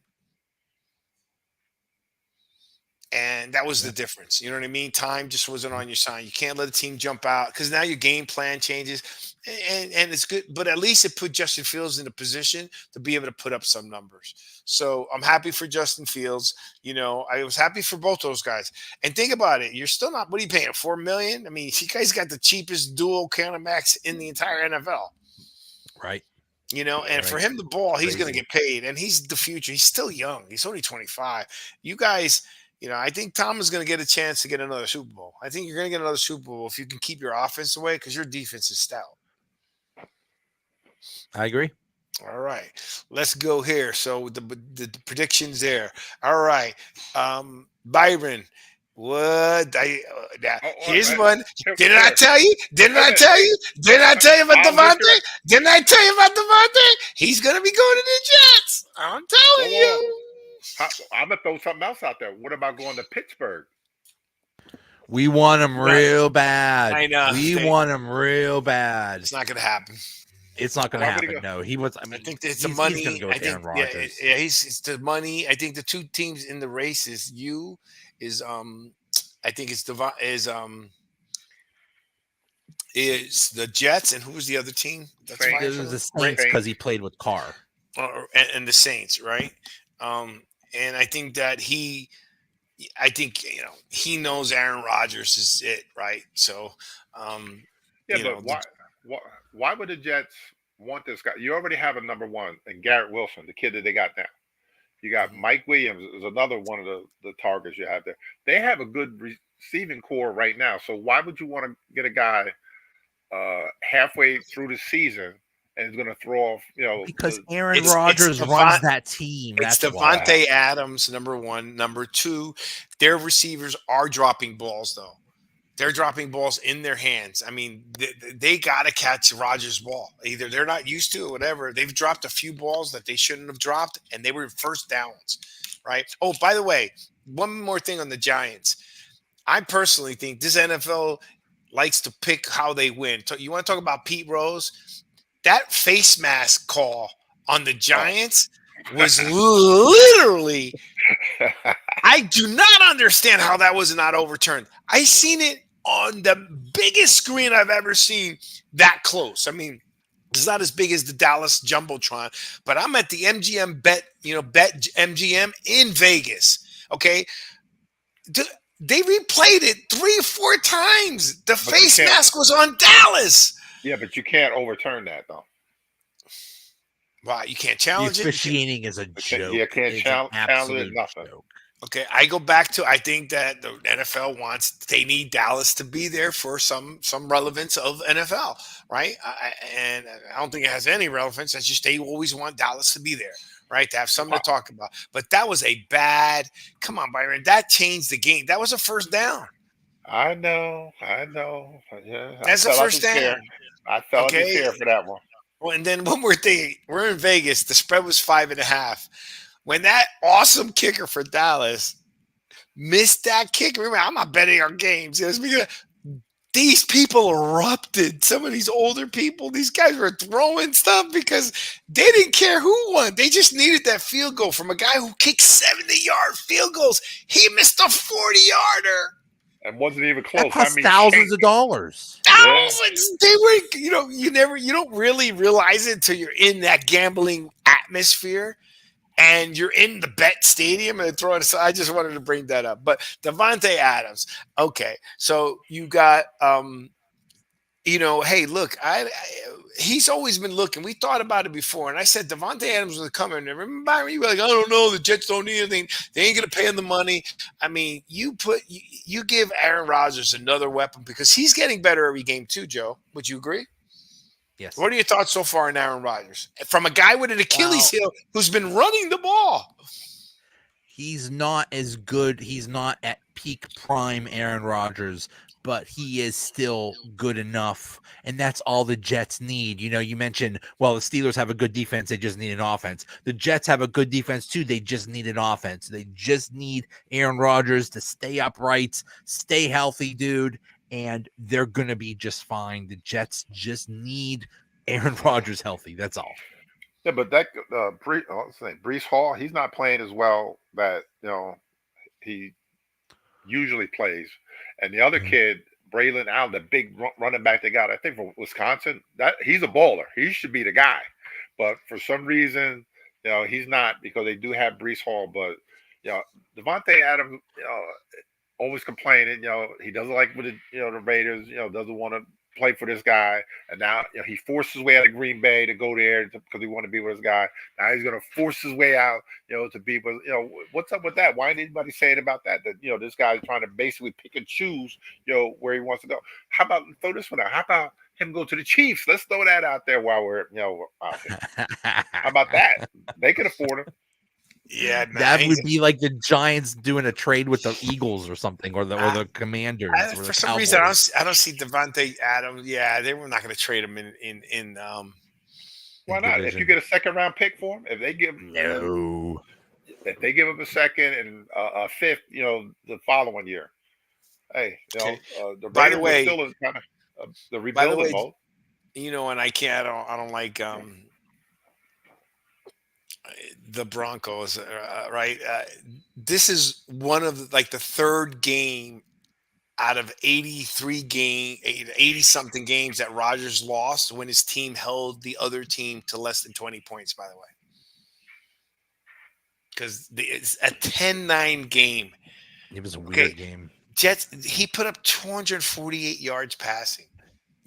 And that was the difference. You know what I mean? Time just wasn't on your side. You can't let a team jump out because now your game plan changes. And it's good. But at least it put Justin Fields in a position to be able to put up some numbers. So I'm happy for Justin Fields. I was happy for both those guys. And think about it. You're still not – what are you paying, $4 million? I mean, you guys got the cheapest dual countermax in the entire NFL. Right. And for him to ball, he's going to get paid. And he's the future. He's still young. He's only 25. You guys – I think Tom is going to get a chance to get another Super Bowl. I think you're going to get another Super Bowl if you can keep your offense away because your defense is stout. I agree. All right. Let's go here. So the predictions there. All right. Byron, here's one. Didn't I tell you? Didn't I tell you about Devontae? Didn't I tell you about Devontae? He's going to be going to the Jets. I'm telling you. I'm going to throw something else out there. What about going to Pittsburgh? We want him real bad. I know. We want him real bad. It's not going to happen. It's not going to happen. No, he was. I think it's the money. He's going to go with Aaron Rodgers. Yeah, it's the money. I think the 2 teams in the race is I think it's is the Jets, and who was the other team? It was the Saints because he played with Carr. And the Saints, right? And I think that he knows Aaron Rodgers is it, right? So, why would the Jets want this guy? You already have a number 1 and Garrett Wilson, the kid that they got now. You got Mike Williams is another one of the targets you have there. They have a good receiving core right now. So why would you want to get a guy halfway through the season and is going to throw off, because Aaron Rodgers runs that team. It's Devontae Adams, number 1. Number 2, their receivers are dropping balls, though. They're dropping balls in their hands. I mean, they got to catch Rodgers' ball. Either they're not used to it or whatever. They've dropped a few balls that they shouldn't have dropped, and they were first downs, right? Oh, by the way, one more thing on the Giants. I personally think this NFL likes to pick how they win. You want to talk about Pete Rose? That face mask call on the Giants was literally I do not understand how that was not overturned. I seen it on the biggest screen I've ever seen that close. I mean, it's not as big as the Dallas Jumbotron, but I'm at the MGM bet MGM in Vegas. Okay. They replayed it 3 or 4 times. The face mask was on Dallas. Yeah, but you can't overturn that though. Wow, you can't challenge the it. Officiating is a joke. You can't It's challenge an absolute nothing. joke. Okay, I go back to I think that the NFL they need Dallas to be there for some relevance of NFL, right? And I don't think it has any relevance. It's just they always want Dallas to be there, right? To have something to talk about. But that was a bad. Come on, Byron. That changed the game. That was a first down. I know. Yeah, That's a first down. I felt his hair for that one. Well, and then one more thing. We're in Vegas. The spread was 5.5. When that awesome kicker for Dallas missed that kick, remember, I'm not betting on games. These people erupted. Some of these older people, these guys were throwing stuff because they didn't care who won. They just needed that field goal from a guy who kicked 70-yard field goals. He missed a 40-yarder. And wasn't even close. That cost thousands of dollars. Thousands. They were, you don't really realize it until you're in that gambling atmosphere. And you're in the bet stadium and throw it aside. I just wanted to bring that up. But Davante Adams, okay. So you got, hey, look, he's always been looking. We thought about it before. And I said Davante Adams was coming. And remember, Byron, you were like, I don't know. The Jets don't need anything. They ain't going to pay him the money. I mean, you give Aaron Rodgers another weapon because he's getting better every game too, Joe. Would you agree? Yes. What are your thoughts so far on Aaron Rodgers? From a guy with an Achilles heel who's been running the ball. He's not as good. He's not at peak prime Aaron Rodgers, but he is still good enough. And that's all the Jets need. You mentioned, the Steelers have a good defense. They just need an offense. The Jets have a good defense too. They just need an offense. They just need Aaron Rodgers to stay upright, stay healthy, dude. And they're going to be just fine. The Jets just need Aaron Rodgers healthy. That's all. Yeah, but that Breece Hall, he's not playing as well that he usually plays. And the other kid, Braylon Allen, the big running back they got, I think from Wisconsin, that he's a baller. He should be the guy. But for some reason, he's not because they do have Breece Hall. But Davante Adams, always complaining, he doesn't like with the Raiders, doesn't want to play for this guy. And now he forced his way out of Green Bay to go there because he wanted to be with his guy. Now he's going to force his way out, to be with, what's up with that? Why ain't anybody saying about that? That, this guy's trying to basically pick and choose, where he wants to go. How about throw this one out? How about him go to the Chiefs? Let's throw that out there while we're, out there. How about that? They can afford him. Yeah, that would be like the Giants doing a trade with the Eagles or something, or the Commanders. For some reason, I don't see Davante Adams. Yeah, they were not going to trade him in. Why not? If you get a second round pick for him, if they give if they give him a second and a fifth, the following year. Hey, the by the way, still is kind of the rebuilding mode. And I don't like the Broncos, right? This is one of the third game out of 80 something games that Rodgers lost when his team held the other team to less than 20 points, by the way. Because it's a 10-9 game. It was a weird game. Jets, he put up 248 yards passing.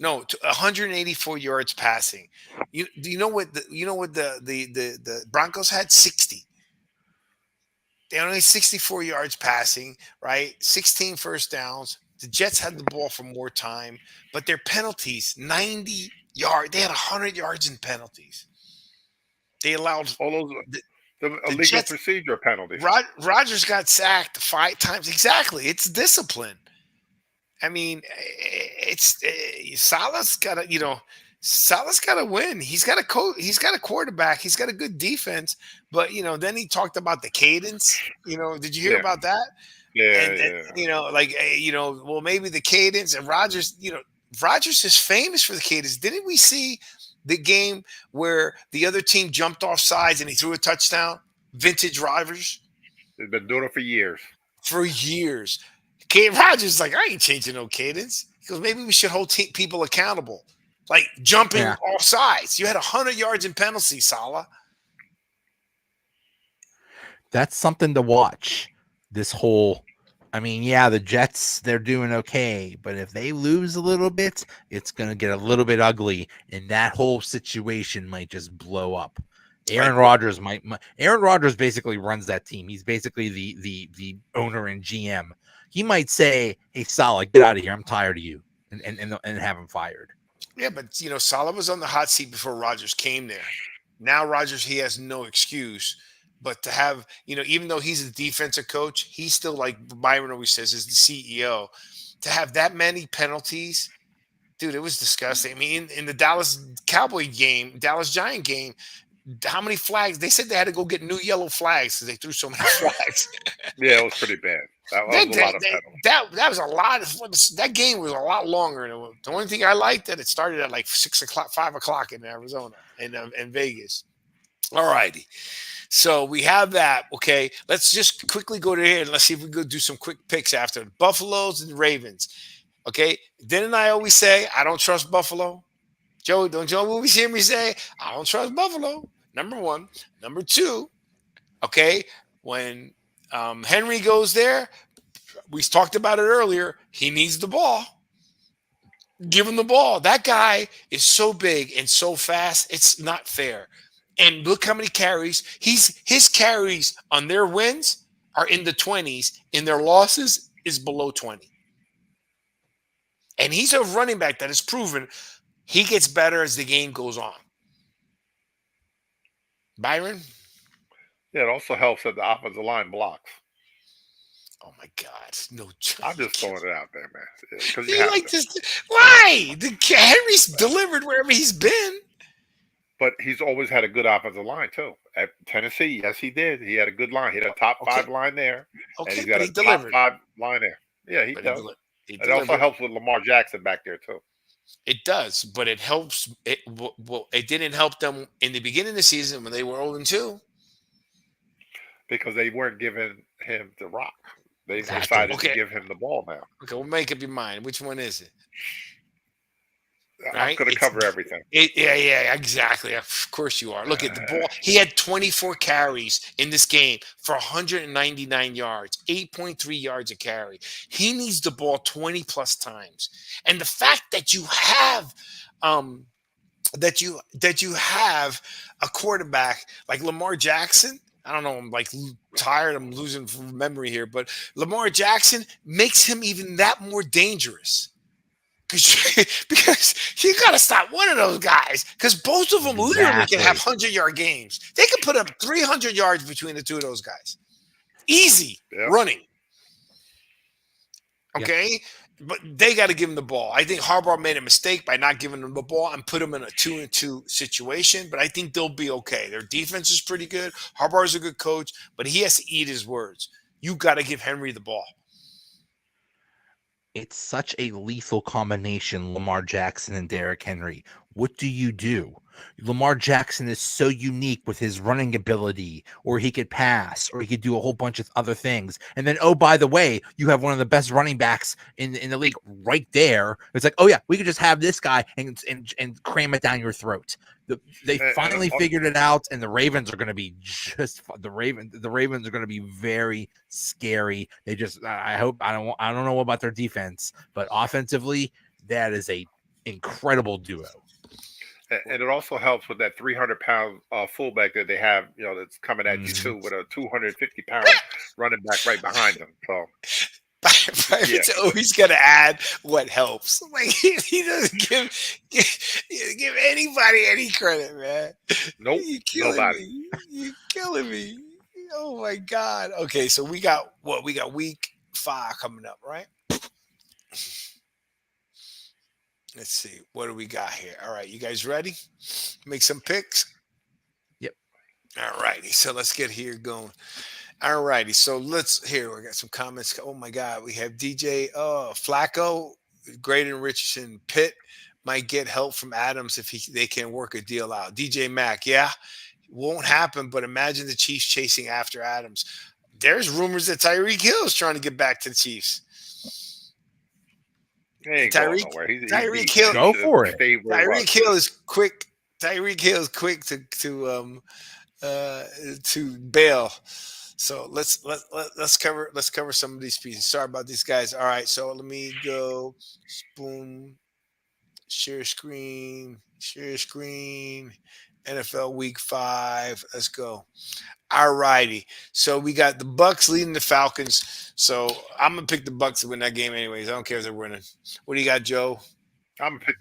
No, 184 yards passing. Do you know what the Broncos had? 60. They only had 64 yards passing, right? 16 first downs. The Jets had the ball for more time, but their penalties, 90 yards. They had 100 yards in penalties. They allowed all those the illegal Jets, procedure penalties. Rodgers got sacked 5 times. Exactly. It's discipline. I mean, it's Salah's got to win. He's got a He's got a quarterback. He's got a good defense. But then he talked about the cadence. Did you hear about that? Yeah. Well, maybe the cadence and Rodgers. Rodgers is famous for the cadence. Didn't we see the game where the other team jumped off sides and he threw a touchdown? Vintage Rodgers. They've been doing it for years. For years. Kate Rogers is like, I ain't changing no cadence. He goes, maybe we should hold people accountable, like jumping Yeah. off sides. You had 100 yards in penalty, Salah. That's something to watch. This whole, I mean, yeah, the Jets, they're doing okay, but if they lose a little bit, it's going to get a little bit ugly, and that whole situation might just blow up. Aaron Rodgers Aaron Rodgers basically runs that team. He's basically the owner and GM. He might say, "Hey, Salah, get out of here. I'm tired of you," and have him fired. Yeah, but Salah was on the hot seat before Rodgers came there. Now Rodgers, he has no excuse. But to have, even though he's a defensive coach, he's still, like Byron always says, is the CEO. To have that many penalties, dude, it was disgusting. I mean, in the Dallas Giant game, how many flags? They said they had to go get new yellow flags because they threw so many flags. Yeah, it was pretty bad. That was a lot of penalties. That was a lot. That game was a lot longer. The only thing I liked that it started at like 6 o'clock, 5 o'clock in Arizona and Vegas. All righty. So we have that. Okay, let's just quickly go to here and let's see if we can go do some quick picks after the Buffaloes and the Ravens. Okay, didn't I always say I don't trust Buffalo? Joe, don't you always hear me say I don't trust Buffalo? Number one. Number two, okay, when Henry goes there, we talked about it earlier. He needs the ball. Give him the ball. That guy is so big and so fast. It's not fair. And look how many carries. His carries on their wins are in the 20s. In their losses is below 20. And he's a running back that has proven he gets better as the game goes on. Byron? Yeah, it also helps that the offensive line blocks. Oh my God! No, I'm just throwing it out there, man. Because you like this? Why? Henry's delivered wherever he's been. But he's always had a good offensive line too. At Tennessee, yes, he did. He had a good line. He had a top 5 line there, and he's got a top 5 line there. Yeah, he does. It also helps with Lamar Jackson back there too. It does, but it helps. It didn't help them in the beginning of the season when they were 0-2 because they weren't giving him the rock. They decided to give him the ball now. Okay, we'll make up your mind. Which one is it? I'm going to cover everything. Yeah, exactly. Of course you are. Look at the ball. He had 24 carries in this game for 199 yards, 8.3 yards a carry. He needs the ball 20 plus times. And the fact that you have that you have a quarterback like Lamar Jackson, I don't know, I'm like tired, I'm losing from memory here, but Lamar Jackson makes him even that more dangerous. Because you got to stop one of those guys because both of them literally can have 100-yard games. They can put up 300 yards between the two of those guys. Easy running. Okay? But they got to give him the ball. I think Harbaugh made a mistake by not giving them the ball and put them in a 2-2 situation, but I think they'll be okay. Their defense is pretty good. Harbaugh is a good coach, but he has to eat his words. You got to give Henry the ball. It's such a lethal combination, Lamar Jackson and Derrick Henry. What do you do? Lamar Jackson is so unique with his running ability, or he could pass, or he could do a whole bunch of other things. And then, oh, by the way, you have one of the best running backs in the league right there. It's like, oh yeah, we could just have this guy and cram it down your throat. They finally figured it out, and the Ravens are going to be the Ravens are going to be very scary. They just, I don't know about their defense, but offensively, that is a incredible duo. And it also helps with that 300-pound fullback that they have, that's coming at you too, with a 250-pound running back right behind them. So, Byron's always going to add what helps. Like he doesn't give anybody any credit, man. Nope, nobody. You're killing me. Oh my God. Okay, so we got what? We got week 5 coming up, right? Let's see. What do we got here? All right. You guys ready? Make some picks? Yep. All righty. So let's get here going. All righty. So we got some comments. Oh my God. We have DJ Flacco, Graydon Richardson, Pitt might get help from Adams if they can work a deal out. DJ Mack. Yeah. Won't happen, but imagine the Chiefs chasing after Adams. there's rumors that Tyreek Hill is trying to get back to the Chiefs. He ain't going Tyreek nowhere. Tyreek Hill. Go for it. Tyreek Hill is quick. Tyreek Hill is quick to bail. So let's cover some of these pieces. Sorry about these guys. All right, so let me go. Boom. Share screen. NFL Week 5. Let's go. All righty. So we got the Bucks leading the Falcons. So I'm gonna pick the Bucks to win that game, anyways. I don't care if they're winning. What do you got, Joe? I'm pick.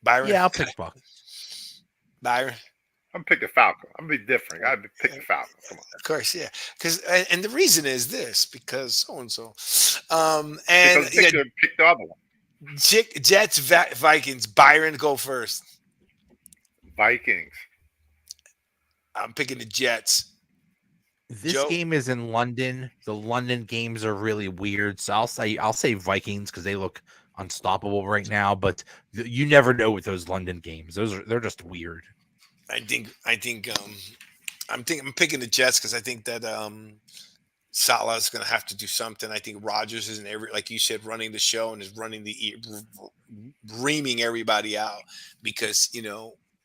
Byron? Yeah, I'll pick Bucks. Byron? I'm pick the Falcon. I'm gonna be different. I'd pick the Falcon. Come on. Of course, yeah. Because and the reason is this, because so and so. Because pick the other one. Jets, Vikings. Byron, go first. Vikings. I'm picking the Jets. This Joe? game is in London. The London games are really weird, so I'll say Vikings because they look unstoppable right now. But you never know with those London games; they're just weird. I'm picking the Jets because I think that Salah is going to have to do something. I think Rodgers isn't like you said, running the show and is reaming everybody out because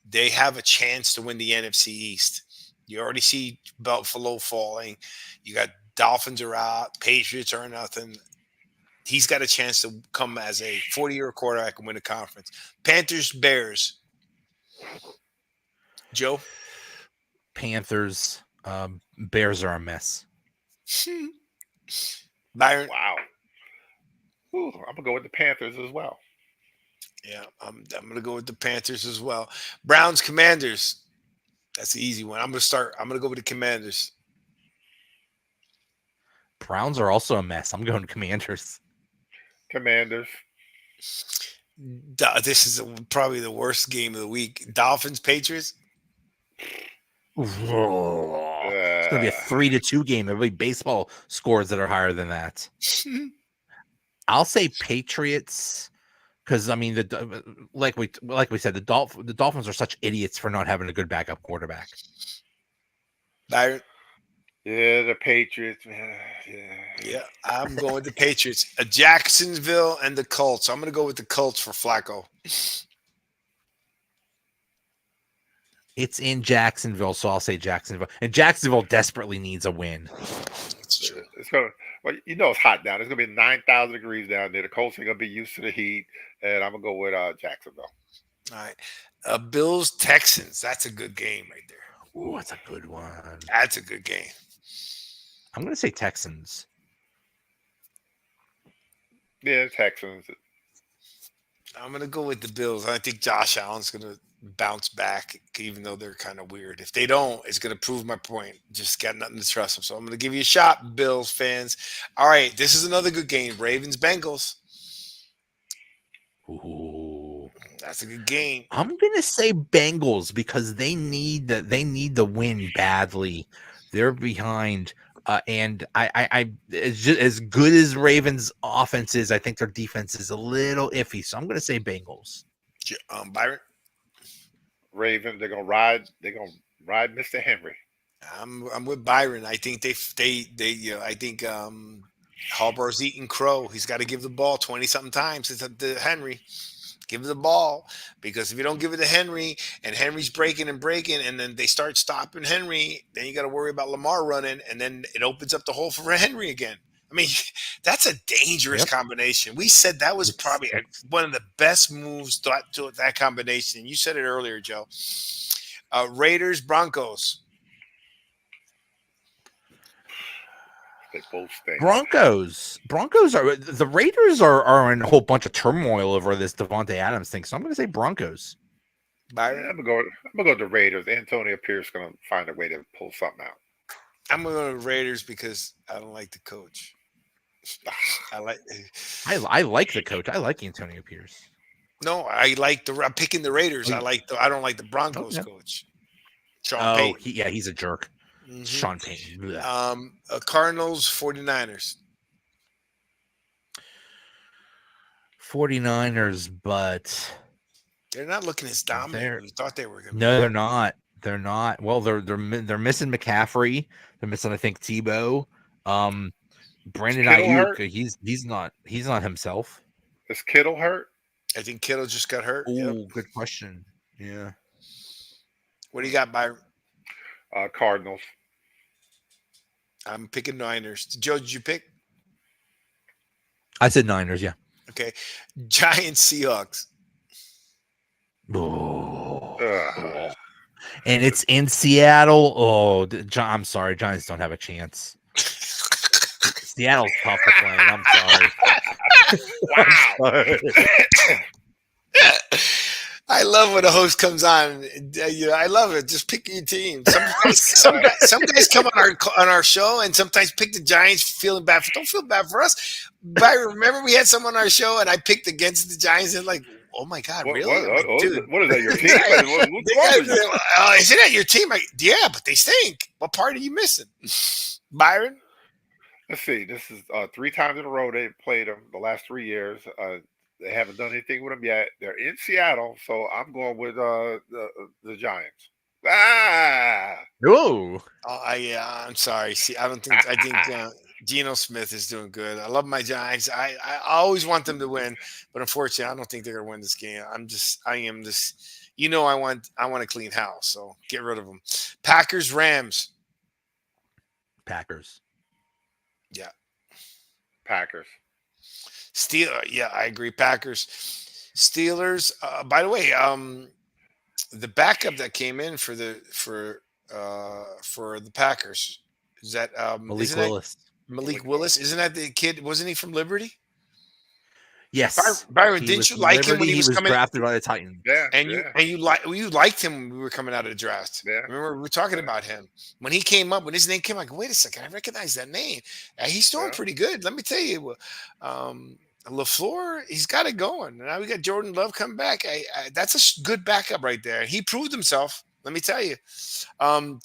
they have a chance to win the NFC East. You already see Buffalo falling. You got Dolphins are out. Patriots are nothing. He's got a chance to come as a 40-year quarterback and win a conference. Panthers, Bears. Joe? Panthers, Bears are a mess. Byron? Wow. Ooh, I'm gonna go with the Panthers as well. Yeah, I'm gonna go with the Panthers as well. Browns, Commanders. That's the easy one. I'm gonna go with the Commanders. Browns are also a mess. I'm going Commanders. Commanders. This is probably the worst game of the week. Dolphins, Patriots. It's going to be a 3-2 game. There'll be baseball scores that are higher than that. I'll say Patriots because I mean like we said the Dolphins are such idiots for not having a good backup quarterback. Byron. Yeah, the Patriots, man. Yeah, I'm going with the Patriots. Jacksonville and the Colts. I'm going to go with the Colts for Flacco. It's in Jacksonville, so I'll say Jacksonville. And Jacksonville desperately needs a win. It's true. Well, it's hot down. It's gonna be 9,000 degrees down there. The Colts are gonna be used to the heat, and I'm gonna go with Jacksonville. All right, Bills, Texans. That's a good game right there. Oh, that's a good one. That's a good game. I'm going to say Texans. Yeah, Texans. I'm going to go with the Bills. I think Josh Allen's going to bounce back, even though they're kind of weird. If they don't, it's going to prove my point. Just got nothing to trust them. So I'm going to give you a shot, Bills fans. All right, this is another good game. Ravens, Bengals. Ooh. That's a good game. I'm going to say Bengals because they need the win badly. They're behind. And I it's just as good as Ravens offense is, I think their defense is a little iffy. So I'm going to say Bengals. Byron? Ravens, they're gonna ride Mr. Henry. I'm with Byron. I think they I think Harbaugh's eating crow. He's got to give the ball 20-something times to Henry. Give the ball, because if you don't give it to Henry and Henry's breaking, and then they start stopping Henry, then you got to worry about Lamar running, and then it opens up the hole for Henry again. I mean, that's a dangerous combination. We said that was probably one of the best moves to that combination. You said it earlier, Joe. Raiders, Broncos. They both stink. Broncos are the Raiders are in a whole bunch of turmoil over this Devontae Adams thing. So I'm going to say Broncos. Byron? I'm gonna go with the Raiders. Antonio Pierce gonna find a way to pull something out. I'm going to go to Raiders because I don't like the coach. I like the coach. I like Antonio Pierce. No, I'm picking the Raiders. I don't like the Broncos coach. Sean Payton. He's a jerk. Mm-hmm. Sean Payton. Cardinals, 49ers. 49ers, but they're not looking as dominant. We thought they were going to. No, they're not. They're not. Well, they're missing McCaffrey. They're missing, I think, Tebow. Brandon Kittle Ayuk. hurt? He's not himself. Is Kittle hurt? I think Kittle just got hurt. Yep. Oh, good question. Yeah. What do you got, Byron? Cardinals. I'm picking Niners. Joe, did you pick? I said Niners. Yeah. Okay. Giants, Seahawks. Oh. Ugh. And it's in Seattle. Oh, I'm sorry. Giants don't have a chance. Seattle's tough to play. I'm sorry. Wow. I love when a host comes on. I love it. Just pick your team. Some guys come on our show and sometimes pick the Giants, feeling bad. Don't feel bad for us. But remember, we had someone on our show and I picked against the Giants and like, oh my God, really? Dude. What is that? Your team? Is it at your team? Yeah, but they stink. What part are you missing, Byron? Let's see. This is 3 times in a row they played them the last 3 years. They haven't done anything with them yet. They're in Seattle, so I'm going with the Giants. Oh. I'm sorry. See, I think Geno Smith is doing good. I love my Giants. I always want them to win, but unfortunately, I don't think they're going to win this game. I am this. I want a clean house, so get rid of them. Packers, Rams. Packers. Yeah. Packers. Yeah, I agree. Packers. Steelers. By the way, the backup that came in for the Packers is that Malik Willis. Malik Willis, isn't that the kid? Wasn't he from Liberty? Yes. Byron, didn't you like him when he was coming drafted by the Titans? Yeah. And you liked him when we were coming out of the draft. Yeah. Remember we were talking about him when he came up. When his name came, like, wait a second, I recognize that name. He's doing pretty good. Let me tell you, LaFleur, he's got it going. Now we got Jordan Love coming back. That's a good backup right there. He proved himself. Let me tell you.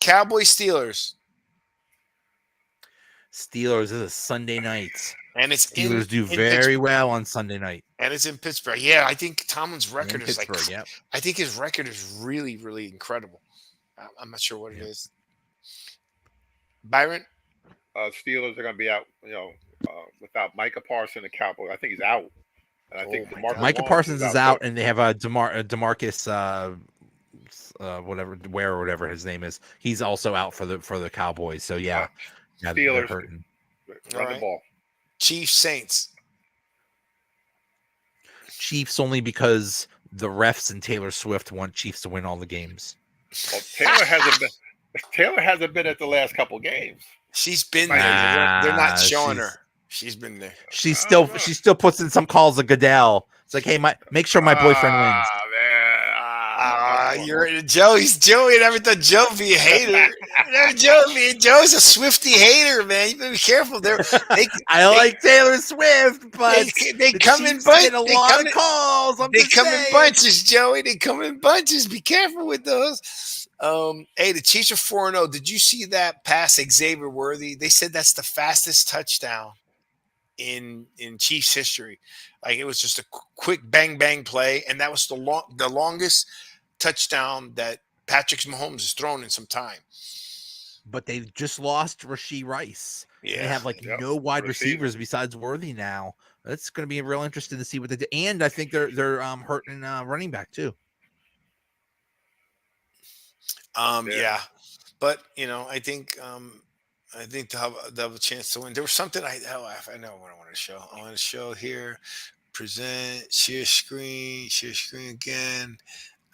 Cowboys, Steelers. Steelers is a Sunday night. And it's Steelers do very well on Sunday night. And it's in Pittsburgh. Yeah, I think Tomlin's record is yep. I think his record is really, really incredible. I'm not sure what it is. Byron? Steelers are going to be out, without Micah Parsons, the Cowboys. I think he's out. And I think Micah Parsons is out, and they have a Demarcus whatever his name is. He's also out for the Cowboys. So yeah, Steelers hurting. Run the ball. Chiefs, Saints. Chiefs only because the refs and Taylor Swift want Chiefs to win all the games. Well, Taylor hasn't been at the last couple games. She's been there. They're not showing her. She's been there. She still puts in some calls to Goodell. It's like, hey, make sure my boyfriend wins. You're Joey. Never thought Joe be a hater. Joe's a Swiftie hater, man. You better be careful. I like Taylor Swift, but they come in bunches. A lot of calls. They come in bunches, Joey. They come in bunches. Be careful with those. Hey, the Chiefs are 4-0. Did you see that pass, Xavier Worthy? They said that's the fastest touchdown in Chiefs history. Like, it was just a quick bang bang play, and that was the longest touchdown that Patrick Mahomes has thrown in some time. But they just lost Rashee Rice. Yeah, they have no wide receivers besides Worthy now. That's going to be real interesting to see what they do. And I think they're hurting running back too. Yeah, but I think they'll have a chance to win. There was something I know what I want to show. I want to show here. Present, share screen again.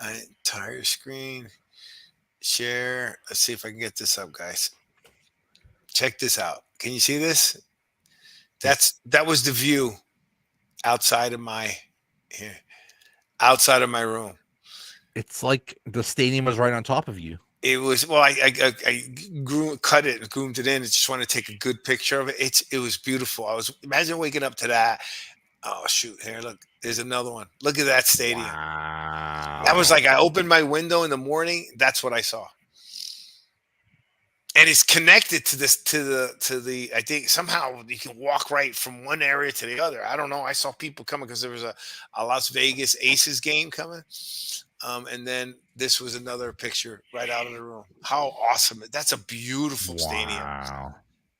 Entire screen, share. Let's see if I can get this up, guys. Check this out. Can you see this? That was the view outside of my room. It's like the stadium was right on top of you. It was, well, I cut it and groomed it in. I just want to take a good picture of it. It was beautiful. Imagine waking up to that. Oh, shoot. Here, look. There's another one. Look at that stadium. Wow. That was like, I opened my window in the morning. That's what I saw. And it's connected to the, I think somehow you can walk right from one area to the other. I don't know. I saw people coming because there was a Las Vegas Aces game coming. And then this was another picture right out of the room. How awesome. That's a beautiful stadium. Wow.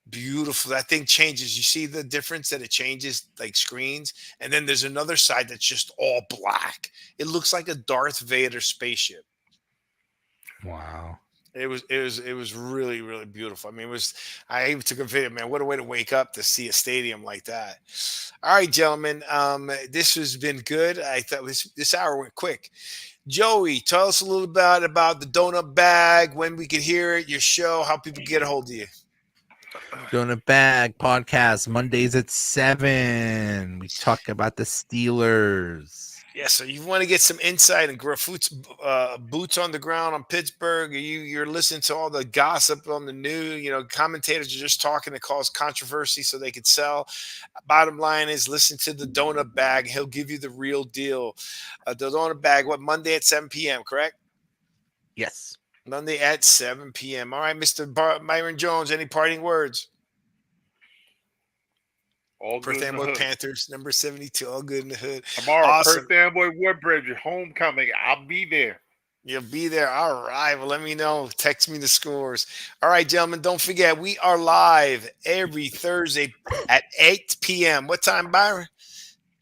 Beautiful. That thing changes. You see the difference that it changes like screens. And then there's another side that's just all black. It looks like a Darth Vader spaceship. Wow. It was really, really beautiful. I mean, I even took a video, man. What a way to wake up to see a stadium like that. All right, gentlemen. This has been good. I thought this hour went quick. Joey, tell us a little bit about the donut bag, when we can hear it, your show, how people get a hold of you. Donut Bag podcast Mondays at 7. We talk about the Steelers. Yeah, so you want to get some insight and boots on the ground on Pittsburgh. You're listening to all the gossip on the news. Commentators are just talking to cause controversy so they could sell. Bottom line is, listen to the Donut Bag. He'll give you the real deal. The Donut Bag, Monday at 7 p.m., correct? Yes. Monday at 7 p.m. All right, Mr. Myron Jones, any parting words? All good Perth in the Amboy hood. Panthers, number 72, all good in the hood. Tomorrow, Awesome. Perth Amboy Woodbridge, homecoming. I'll be there. You'll be there. All right. Well, let me know. Text me the scores. All right, gentlemen. Don't forget, we are live every Thursday at 8 p.m. What time, Byron?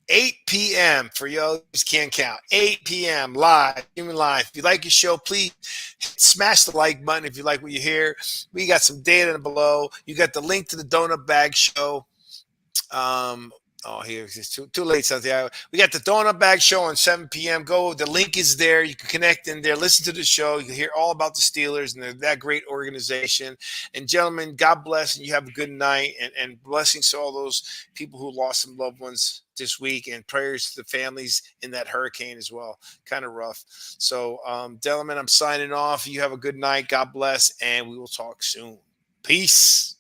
8 p.m. for y'all who can't count. 8 p.m. live, human live. If you like your show, please smash the like button if you like what you hear. We got some data below. You got the link to the Donut Bag Show. Here it's too late, Santiago. We got the Donut Bag Show on 7 p.m. Go. The link is there. You can connect in there. Listen to the show. You can hear all about the Steelers, and they're that great organization. And gentlemen, God bless, and you have a good night. And blessings to all those people who lost some loved ones this week, and prayers to the families in that hurricane as well. Kind of rough. So, gentlemen, I'm signing off. You have a good night. God bless, and we will talk soon. Peace.